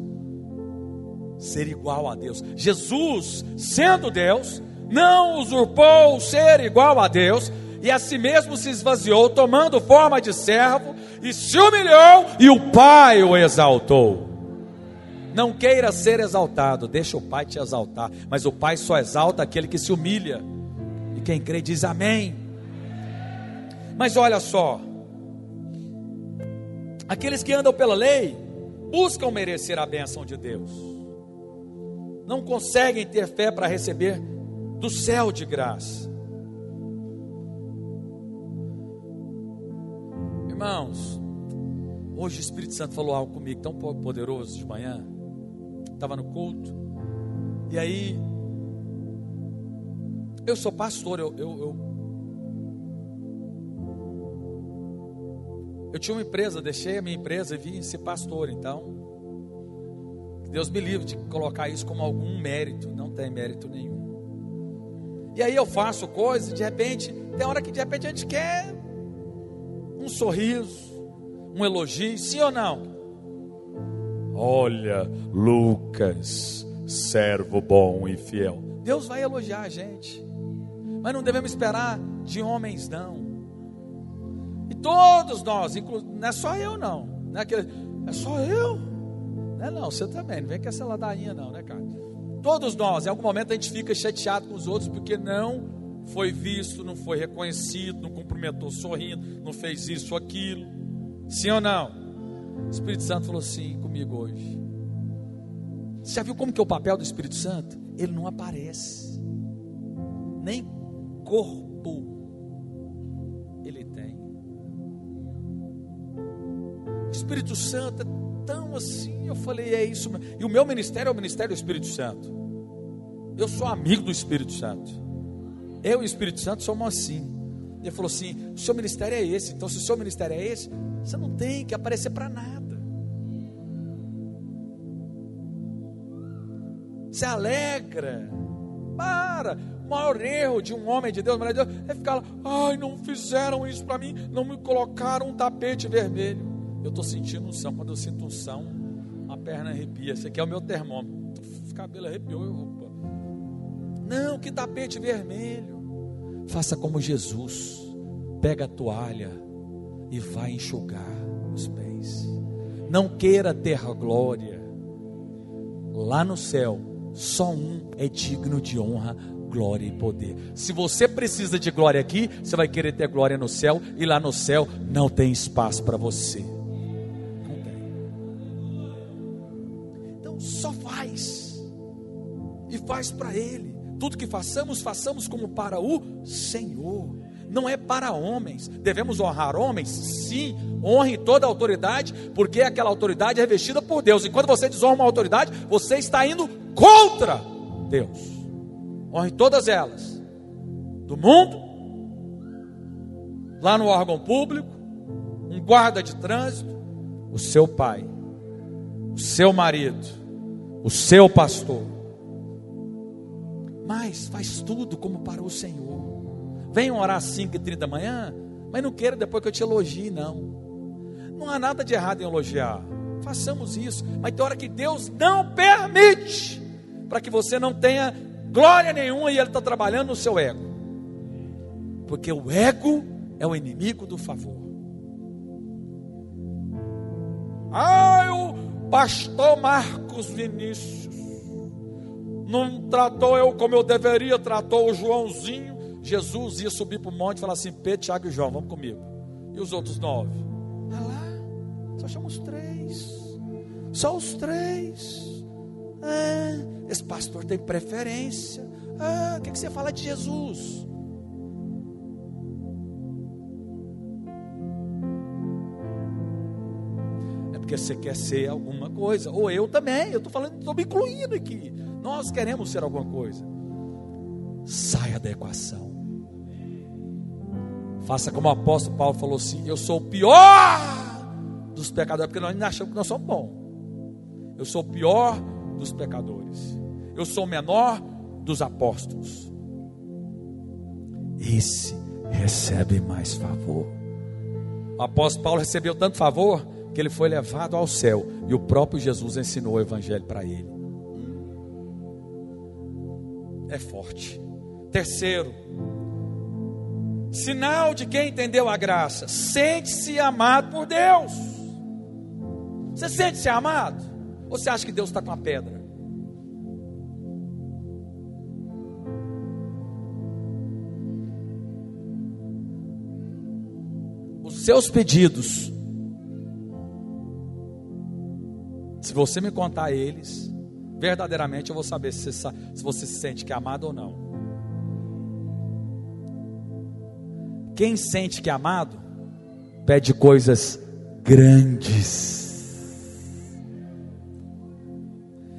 ser igual a Deus. Jesus, sendo Deus, não usurpou o ser igual a Deus, e a si mesmo se esvaziou, tomando forma de servo, e se humilhou, e o Pai o exaltou. Não queira ser exaltado, deixa o Pai te exaltar, mas o Pai só exalta aquele que se humilha, e quem crê diz amém. Mas olha só, aqueles que andam pela lei buscam merecer a bênção de Deus, não conseguem ter fé para receber do céu de graça. Irmãos, hoje o Espírito Santo falou algo comigo tão poderoso de manhã. Estava no culto, e aí eu sou pastor, eu tinha uma empresa, deixei a minha empresa e vim ser pastor. Então Deus me livre de colocar isso como algum mérito, não tem mérito nenhum. E aí eu faço coisas e de repente, tem hora que de repente a gente quer um sorriso, um elogio, sim ou não? Olha, Lucas, servo bom e fiel. Deus vai elogiar a gente, mas não devemos esperar de homens, não. E todos nós, não é só eu não, não é, é só eu, não é não, você também, não vem com essa ladainha não, né, cara? Todos nós, em algum momento a gente fica chateado com os outros porque não foi visto, não foi reconhecido, não cumprimentou sorrindo, não fez isso ou aquilo. Sim ou não? O Espírito Santo falou assim comigo hoje. Você já viu como que é o papel do Espírito Santo? Ele não aparece, nem corpo ele tem. O Espírito Santo é tão assim, eu falei, é isso mesmo. E o meu ministério é o ministério do Espírito Santo. Eu sou amigo do Espírito Santo. Eu e o Espírito Santo somos assim. Ele falou assim: o seu ministério é esse. Então se o seu ministério é esse, você não tem que aparecer para nada. Se alegra. Para. O maior erro de um homem de Deus, mulher de Deus, é ficar lá: ai, não fizeram isso para mim, não me colocaram um tapete vermelho. Eu estou sentindo unção. Quando eu sinto unção, a perna arrepia. Esse aqui é o meu termômetro. O cabelo arrepiou. Opa. Não, que tapete vermelho. Faça como Jesus. Pega a toalha e vai enxugar os pés. Não queira ter glória. Lá no céu, só um é digno de honra, glória e poder. Se você precisa de glória aqui, você vai querer ter glória no céu. E lá no céu não tem espaço para você. Só faz, e faz para Ele. Tudo que façamos, façamos como para o Senhor, não é para homens. Devemos honrar homens? Sim, honre toda a autoridade, porque aquela autoridade é revestida por Deus. E quando você desonra uma autoridade, você está indo contra Deus. Honre todas elas, do mundo, lá no órgão público, um guarda de trânsito, o seu pai, o seu marido, o seu pastor. Mas faz tudo como para o Senhor. Venham orar às 5h30 da manhã, mas não queira depois que eu te elogie, não. Não há nada de errado em elogiar. Façamos isso. Mas tem hora que Deus não permite, para que você não tenha glória nenhuma, e Ele está trabalhando no seu ego. Porque o ego é o inimigo do favor. O pastor Marcos Vinícius não tratou eu como eu deveria, tratou o Joãozinho. Jesus ia subir para o monte e falar assim: Pedro, Tiago e João, vamos comigo. E os outros 9? Ah lá, só chamamos 3. Só os 3. Esse pastor tem preferência. O que você fala de Jesus? É porque você quer ser alguma coisa. Ou eu também, eu estou falando, estou me incluindo aqui. Nós queremos ser alguma coisa. Saia da equação. Faça como o apóstolo Paulo falou assim: eu sou o pior dos pecadores, porque nós ainda achamos que nós somos bons. Eu sou o pior dos pecadores. Eu sou o menor dos apóstolos. Esse recebe mais favor. O apóstolo Paulo recebeu tanto favor que ele foi levado ao céu, e o próprio Jesus ensinou o evangelho para ele. É forte. Terceiro, sinal de quem entendeu a graça: sente-se amado por Deus. Você sente-se amado? Ou você acha que Deus está com a pedra? Os seus pedidos, se você me contar eles, verdadeiramente eu vou saber se você se sente que é amado ou não. Quem sente que é amado, pede coisas grandes.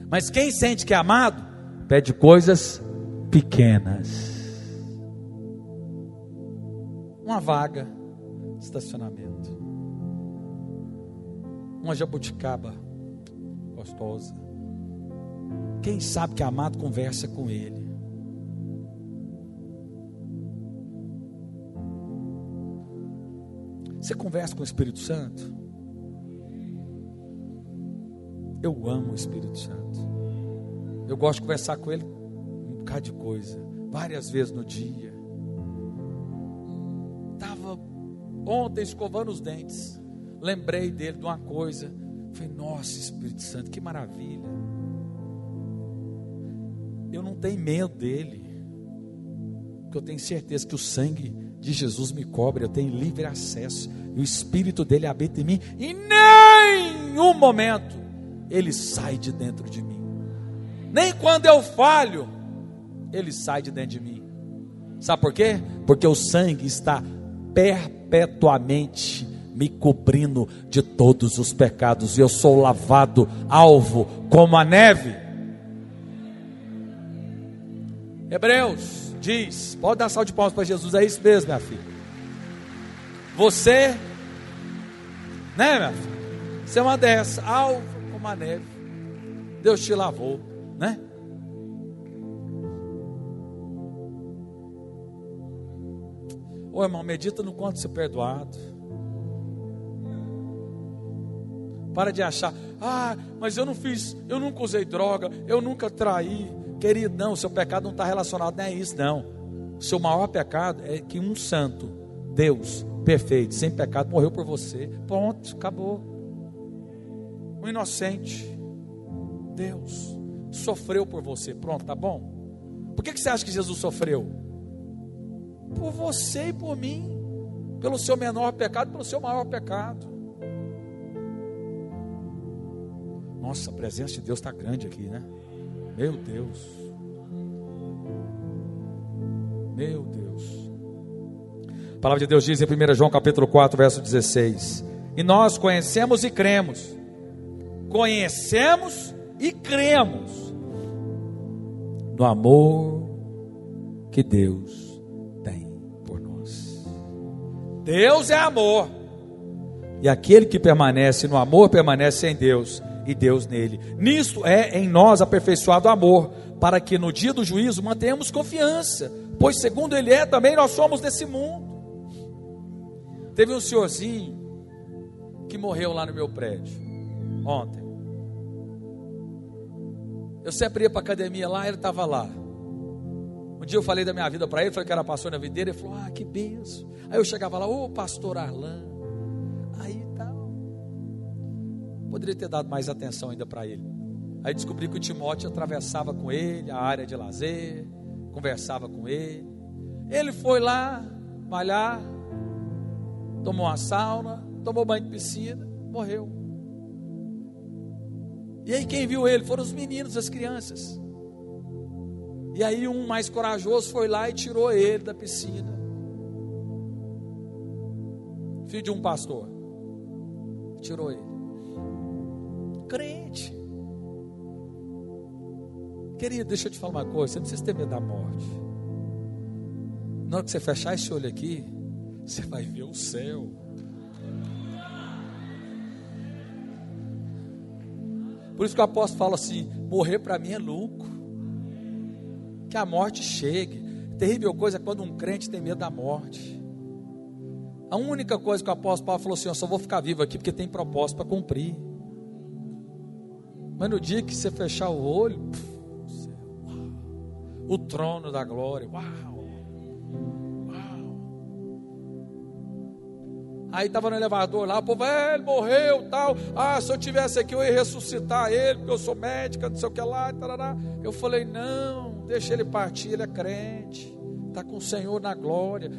Mas quem sente que é amado, pede coisas pequenas. Uma vaga de estacionamento, uma jabuticaba gostosa. Quem sabe que é amado, conversa com ele. Você conversa com o Espírito Santo? Eu amo o Espírito Santo. Eu gosto de conversar com ele um bocado de coisa, várias vezes no dia. Estava ontem escovando os dentes, lembrei dele de uma coisa. Falei: nossa, Espírito Santo, que maravilha. Eu não tenho medo dele, porque eu tenho certeza que o sangue de Jesus me cobre. Eu tenho livre acesso, e o Espírito dele habita em mim, e em nenhum momento ele sai de dentro de mim. Nem quando eu falho, ele sai de dentro de mim. Sabe por quê? Porque o sangue está perpetuamente me cobrindo de todos os pecados, e eu sou lavado, alvo como a neve. Hebreus diz, pode dar salve de palmas para Jesus, é isso mesmo, minha filha. Você, né, minha filha? Você é uma dessa, alvo como a neve. Deus te lavou, né? Ô irmão, medita no quanto você é perdoado. Para de achar: ah, mas eu não fiz, eu nunca usei droga, eu nunca traí. Querido, não, o seu pecado não está relacionado, não é isso, não. O seu maior pecado é que um santo, Deus, perfeito, sem pecado, morreu por você. Pronto, acabou. Um inocente, Deus, sofreu por você. Pronto, tá bom? Por que você acha que Jesus sofreu? Por você e por mim. Pelo seu menor pecado, pelo seu maior pecado. Nossa, a presença de Deus está grande aqui, né? Meu Deus. Meu Deus. A palavra de Deus diz em 1 João capítulo 4, verso 16: e nós conhecemos e cremos. Conhecemos e cremos no amor que Deus tem por nós. Deus é amor, e aquele que permanece no amor permanece em Deus, e Deus nele. Nisto é em nós aperfeiçoado o amor, para que no dia do juízo mantenhamos confiança, pois segundo ele é, também nós somos desse mundo. Teve um senhorzinho que que morreu lá no meu prédio, ontem. Eu sempre ia para a academia lá, ele estava lá. Um dia eu falei da minha vida para ele, falei que era pastor na vida dele, ele falou, que benção. Aí eu chegava lá, pastor Arlan. Aí tal. Poderia ter dado mais atenção ainda para ele. Aí descobri que o Timóteo atravessava com ele a área de lazer, conversava com ele. Ele foi lá malhar, tomou uma sauna, tomou banho de piscina, morreu. E aí quem viu ele? Foram os meninos, as crianças. E aí um mais corajoso foi lá e tirou ele da piscina. Filho de um pastor. Tirou ele. Crente. Querido, deixa eu te falar uma coisa. Você não precisa ter medo da morte. Na hora que você fechar esse olho aqui, você vai ver o céu. Por isso que o apóstolo fala assim: morrer para mim é lucro. Que a morte chegue. Terrível coisa é quando um crente tem medo da morte. A única coisa que o apóstolo Paulo falou assim: eu só vou ficar vivo aqui porque tem propósito para cumprir. Mas no dia que você fechar o olho, o trono da glória, uau. Aí estava no elevador lá, o povo, ele morreu, tal. Se eu tivesse aqui eu ia ressuscitar ele, porque eu sou médica, não sei o que lá, tarará. Eu falei, não, deixa ele partir, ele é crente, está com o Senhor na glória.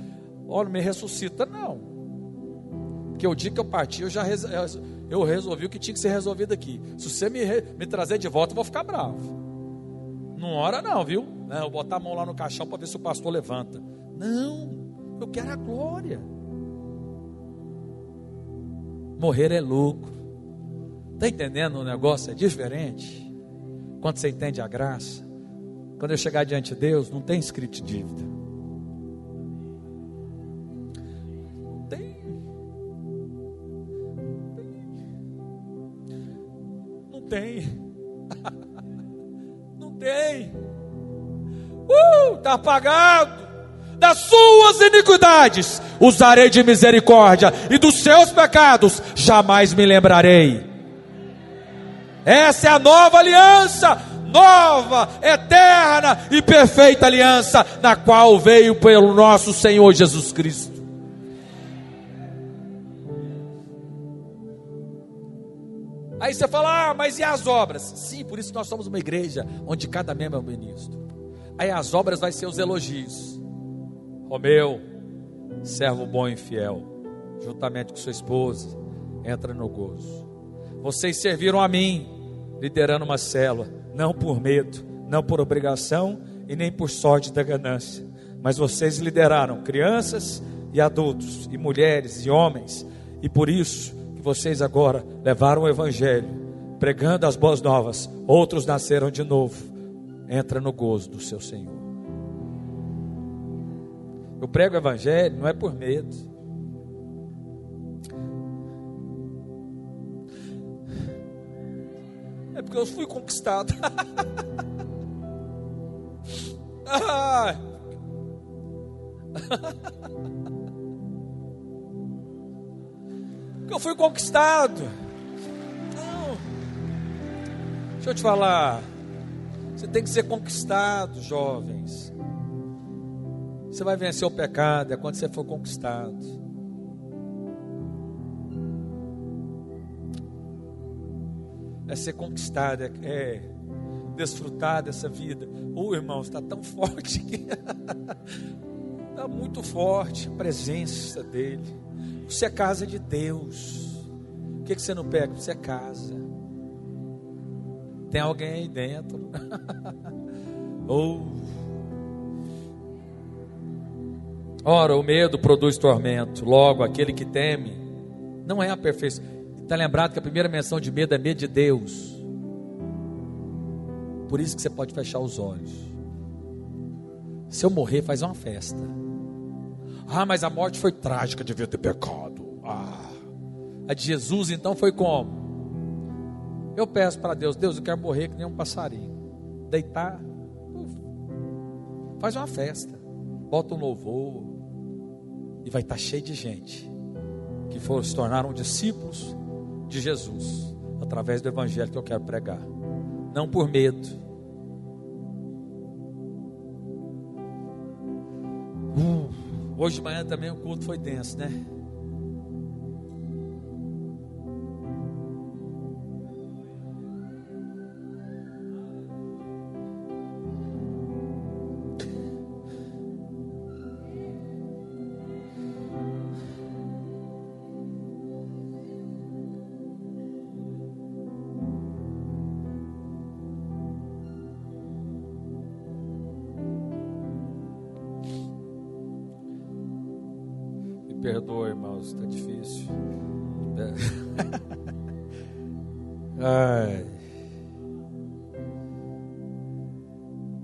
Olha, não me ressuscita não, porque o dia que eu parti, eu resolvi o que tinha que ser resolvido aqui. Se você me trazer de volta, eu vou ficar bravo. Não ora não, viu? Eu vou botar a mão lá no caixão para ver se o pastor levanta. Não, eu quero a glória. Morrer é lucro. Está entendendo? O negócio é diferente. Quando você entende a graça, quando eu chegar diante de Deus, não tem escrito de dívida. Não tem. Não tem. Não tem. Está pagado. Das suas iniquidades usarei de misericórdia, e dos seus pecados jamais me lembrarei. Essa é a nova aliança, nova, eterna e perfeita aliança, na qual veio pelo nosso Senhor Jesus Cristo. Aí você fala, mas e as obras? Sim, por isso nós somos uma igreja onde cada membro é um ministro. Aí as obras vai ser os elogios. Romeu, servo bom e fiel, juntamente com sua esposa, entra no gozo. Vocês serviram a mim, liderando uma célula, não por medo, não por obrigação e nem por sorte da ganância, mas vocês lideraram crianças e adultos, e mulheres e homens, e por isso que vocês agora levaram o evangelho, pregando as boas novas. Outros nasceram de novo. Entra no gozo do seu Senhor. Eu prego o evangelho, não é por medo. É porque eu fui conquistado. Porque eu fui conquistado. Não. Deixa eu te falar. Você tem que ser conquistado, jovens. Você vai vencer o pecado é quando você for conquistado. É ser conquistado, é desfrutar dessa vida. Irmãos, está tão forte que está muito forte a presença dele. Você é casa de Deus. O que você não pega? Você é casa. Tem alguém aí dentro. Ora, o medo produz tormento. Logo, aquele que teme não é aperfeiçoado. Está lembrado que a primeira menção de medo é medo de Deus. Por isso que você pode fechar os olhos. Se eu morrer, faz uma festa. Mas a morte foi trágica, devia ter pecado. A de Jesus então foi como? Eu peço para Deus, eu quero morrer que nem um passarinho. Deitar, faz uma festa, bota um louvor, e vai estar cheio de gente que se tornaram discípulos de Jesus, através do evangelho que eu quero pregar, não por medo. Hoje de manhã também o culto foi denso, né? Perdoa, irmãos, está difícil. Ai.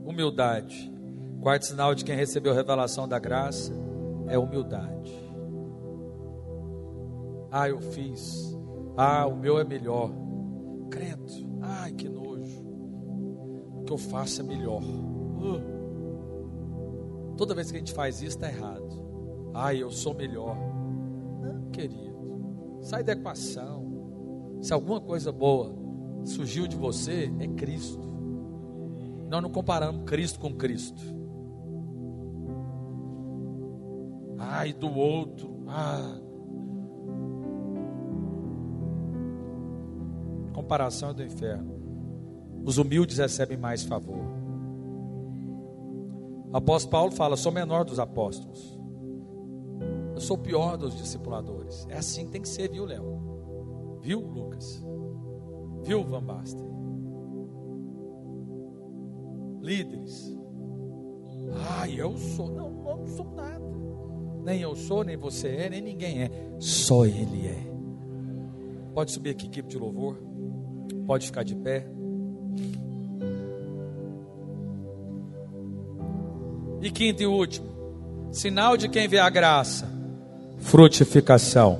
Humildade. Quarto sinal de quem recebeu a revelação da graça é humildade. Eu fiz. O meu é melhor. Credo. Que nojo. O que eu faço é melhor. Toda vez que a gente faz isso, está errado. Eu sou melhor. Não, querido, sai da equação. Se alguma coisa boa surgiu de você, é Cristo. Nós não comparamos Cristo com Cristo. Do outro. Comparação é do inferno. Os humildes recebem mais favor. O apóstolo Paulo fala: sou menor dos apóstolos. Eu sou o pior dos discipuladores. É assim que tem que ser, viu, Léo? Viu, Lucas? Viu, Van Basten? Líderes. Eu sou. Não, eu não sou nada. Nem eu sou, nem você é, nem ninguém é. Só Ele é. Pode subir aqui, equipe de louvor. Pode ficar de pé. E quinto e último, sinal de quem vê a graça: frutificação.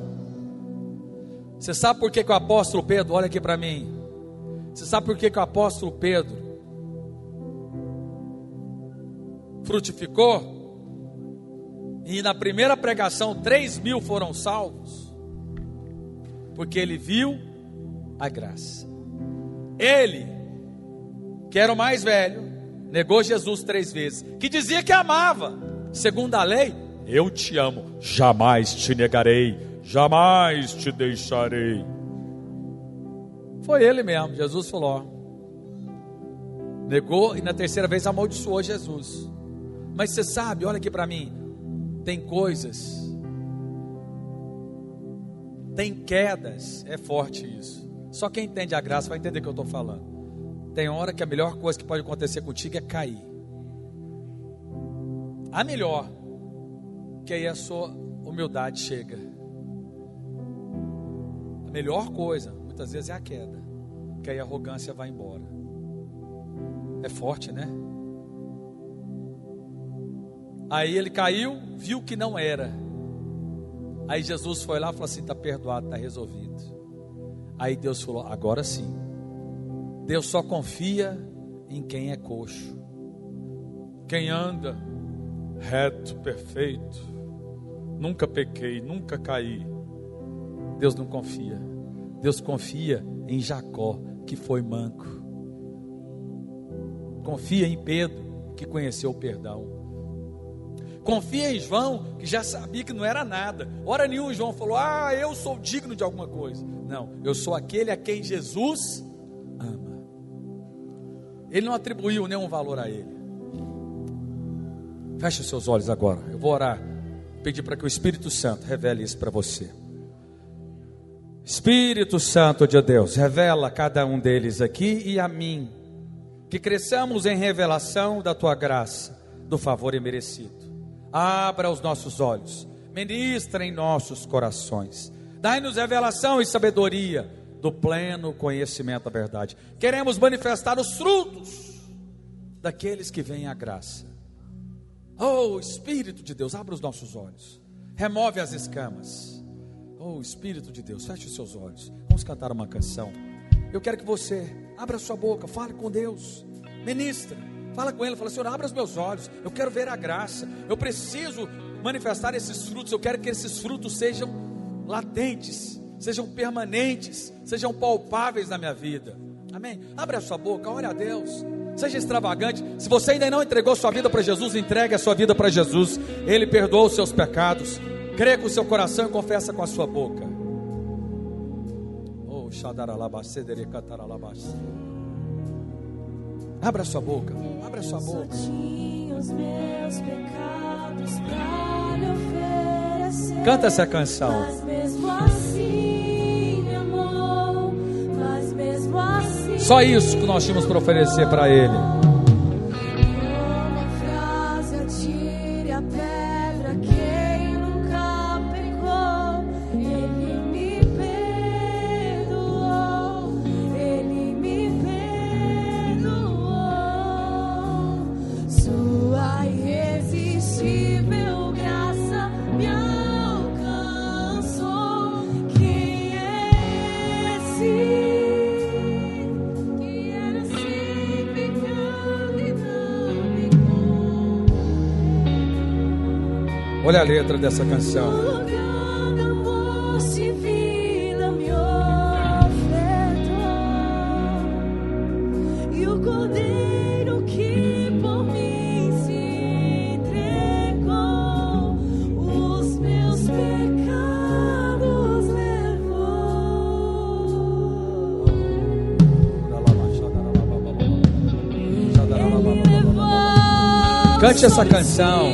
Você sabe por que o apóstolo Pedro, olha aqui para mim, você sabe por que o apóstolo Pedro frutificou? E na primeira pregação 3.000 foram salvos, porque ele viu a graça. Ele, que era o mais velho, negou Jesus 3 vezes, que dizia que amava, segundo a lei: eu te amo, jamais te negarei, jamais te deixarei. Foi ele mesmo. Jesus falou, negou, e na terceira vez amaldiçoou Jesus. Mas você sabe, olha aqui para mim, tem coisas, tem quedas, é forte isso. Só quem entende a graça vai entender o que eu estou falando. Tem hora que a melhor coisa que pode acontecer contigo é cair. A melhor, que aí a sua humildade chega. A melhor coisa, muitas vezes, é a queda, que aí a arrogância vai embora. É forte, né? Aí ele caiu, viu que não era. Aí Jesus foi lá e falou assim: está perdoado, está resolvido. Aí Deus falou: agora sim. Deus só confia em quem é coxo. Quem anda reto, perfeito, nunca pequei, nunca caí, Deus não confia. Deus confia em Jacó, que foi manco. Confia em Pedro, que conheceu o perdão. Confia em João, que já sabia que não era nada. Hora nenhuma João falou: eu sou digno de alguma coisa. Não, eu sou aquele a quem Jesus ama. Ele não atribuiu nenhum valor a ele. Feche os seus olhos agora. Eu vou orar, pedir para que o Espírito Santo revele isso para você. Espírito Santo de Deus, revela a cada um deles aqui e a mim, que cresçamos em revelação da tua graça, do favor imerecido. Abra os nossos olhos, ministra em nossos corações, dai-nos revelação e sabedoria do pleno conhecimento da verdade. Queremos manifestar os frutos daqueles que veem a graça. Oh, Espírito de Deus, abra os nossos olhos, remove as escamas. Oh, Espírito de Deus, feche os seus olhos. Vamos cantar uma canção. Eu quero que você abra sua boca, fale com Deus, ministra, fala com Ele, fala: Senhor, abra os meus olhos, eu quero ver a graça, eu preciso manifestar esses frutos, eu quero que esses frutos sejam latentes, sejam permanentes, sejam palpáveis na minha vida. Amém? Abre a sua boca, ore a Deus. Seja extravagante. Se você ainda não entregou sua vida para Jesus, entregue a sua vida para Jesus. Ele perdoou os seus pecados. Crê com o seu coração e confessa com a sua boca. Oh, abra a sua boca. Abra a sua boca. Canta essa canção. Só isso que nós tínhamos para oferecer para Ele. Olha a letra dessa canção. E o Cordeiro que por mim se entregou, os meus pecados levou. Ele levou. Cante essa canção.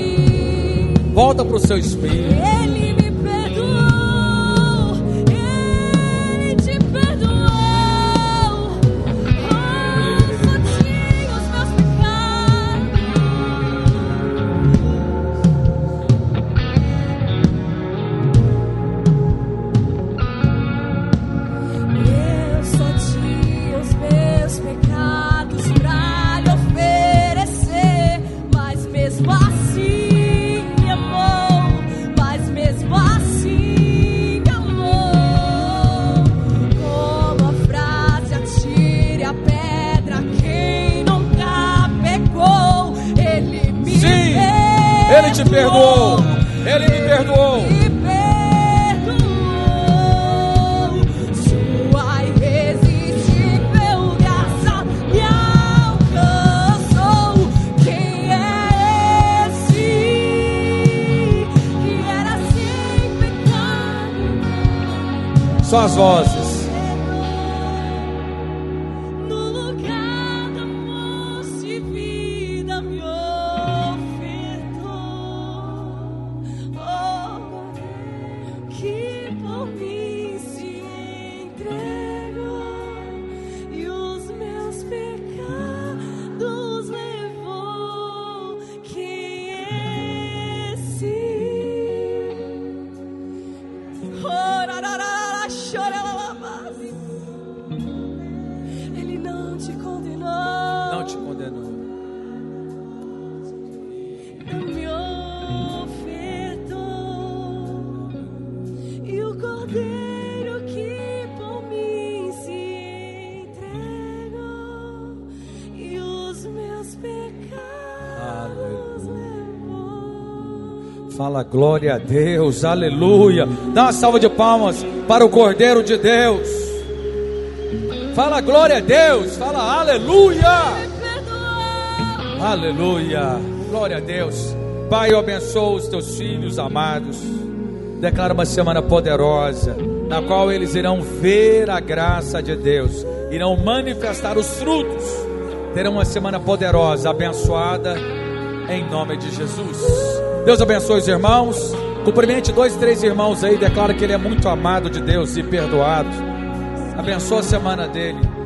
Volta para o seu espírito. Ele me perdoou, Ele te perdoou. Só tinha os meus pecados. Eu só tinha os meus pecados pra lhe oferecer, mas mesmo assim Ele te perdoou, Ele me perdoou. Sua irresistível graça me alcançou. Quem é esse que era sem pecado? Só as vozes. Ele não te condenou. Não te condenou. Me ofertou. E o Cordeiro que por mim se entregou, e os meus pecados levou. Fala glória a Deus, aleluia. Dá uma salva de palmas para o Cordeiro de Deus. Fala glória a Deus, fala aleluia. Aleluia, glória a Deus. Pai, eu abençoo os teus filhos amados. Declaro uma semana poderosa, na qual eles irão ver a graça de Deus, irão manifestar os frutos. Terão uma semana poderosa, abençoada, em nome de Jesus. Deus abençoe os irmãos. Cumprimente 2, 3 irmãos aí. Declara que ele é muito amado de Deus e perdoado. Abençoa a semana dele.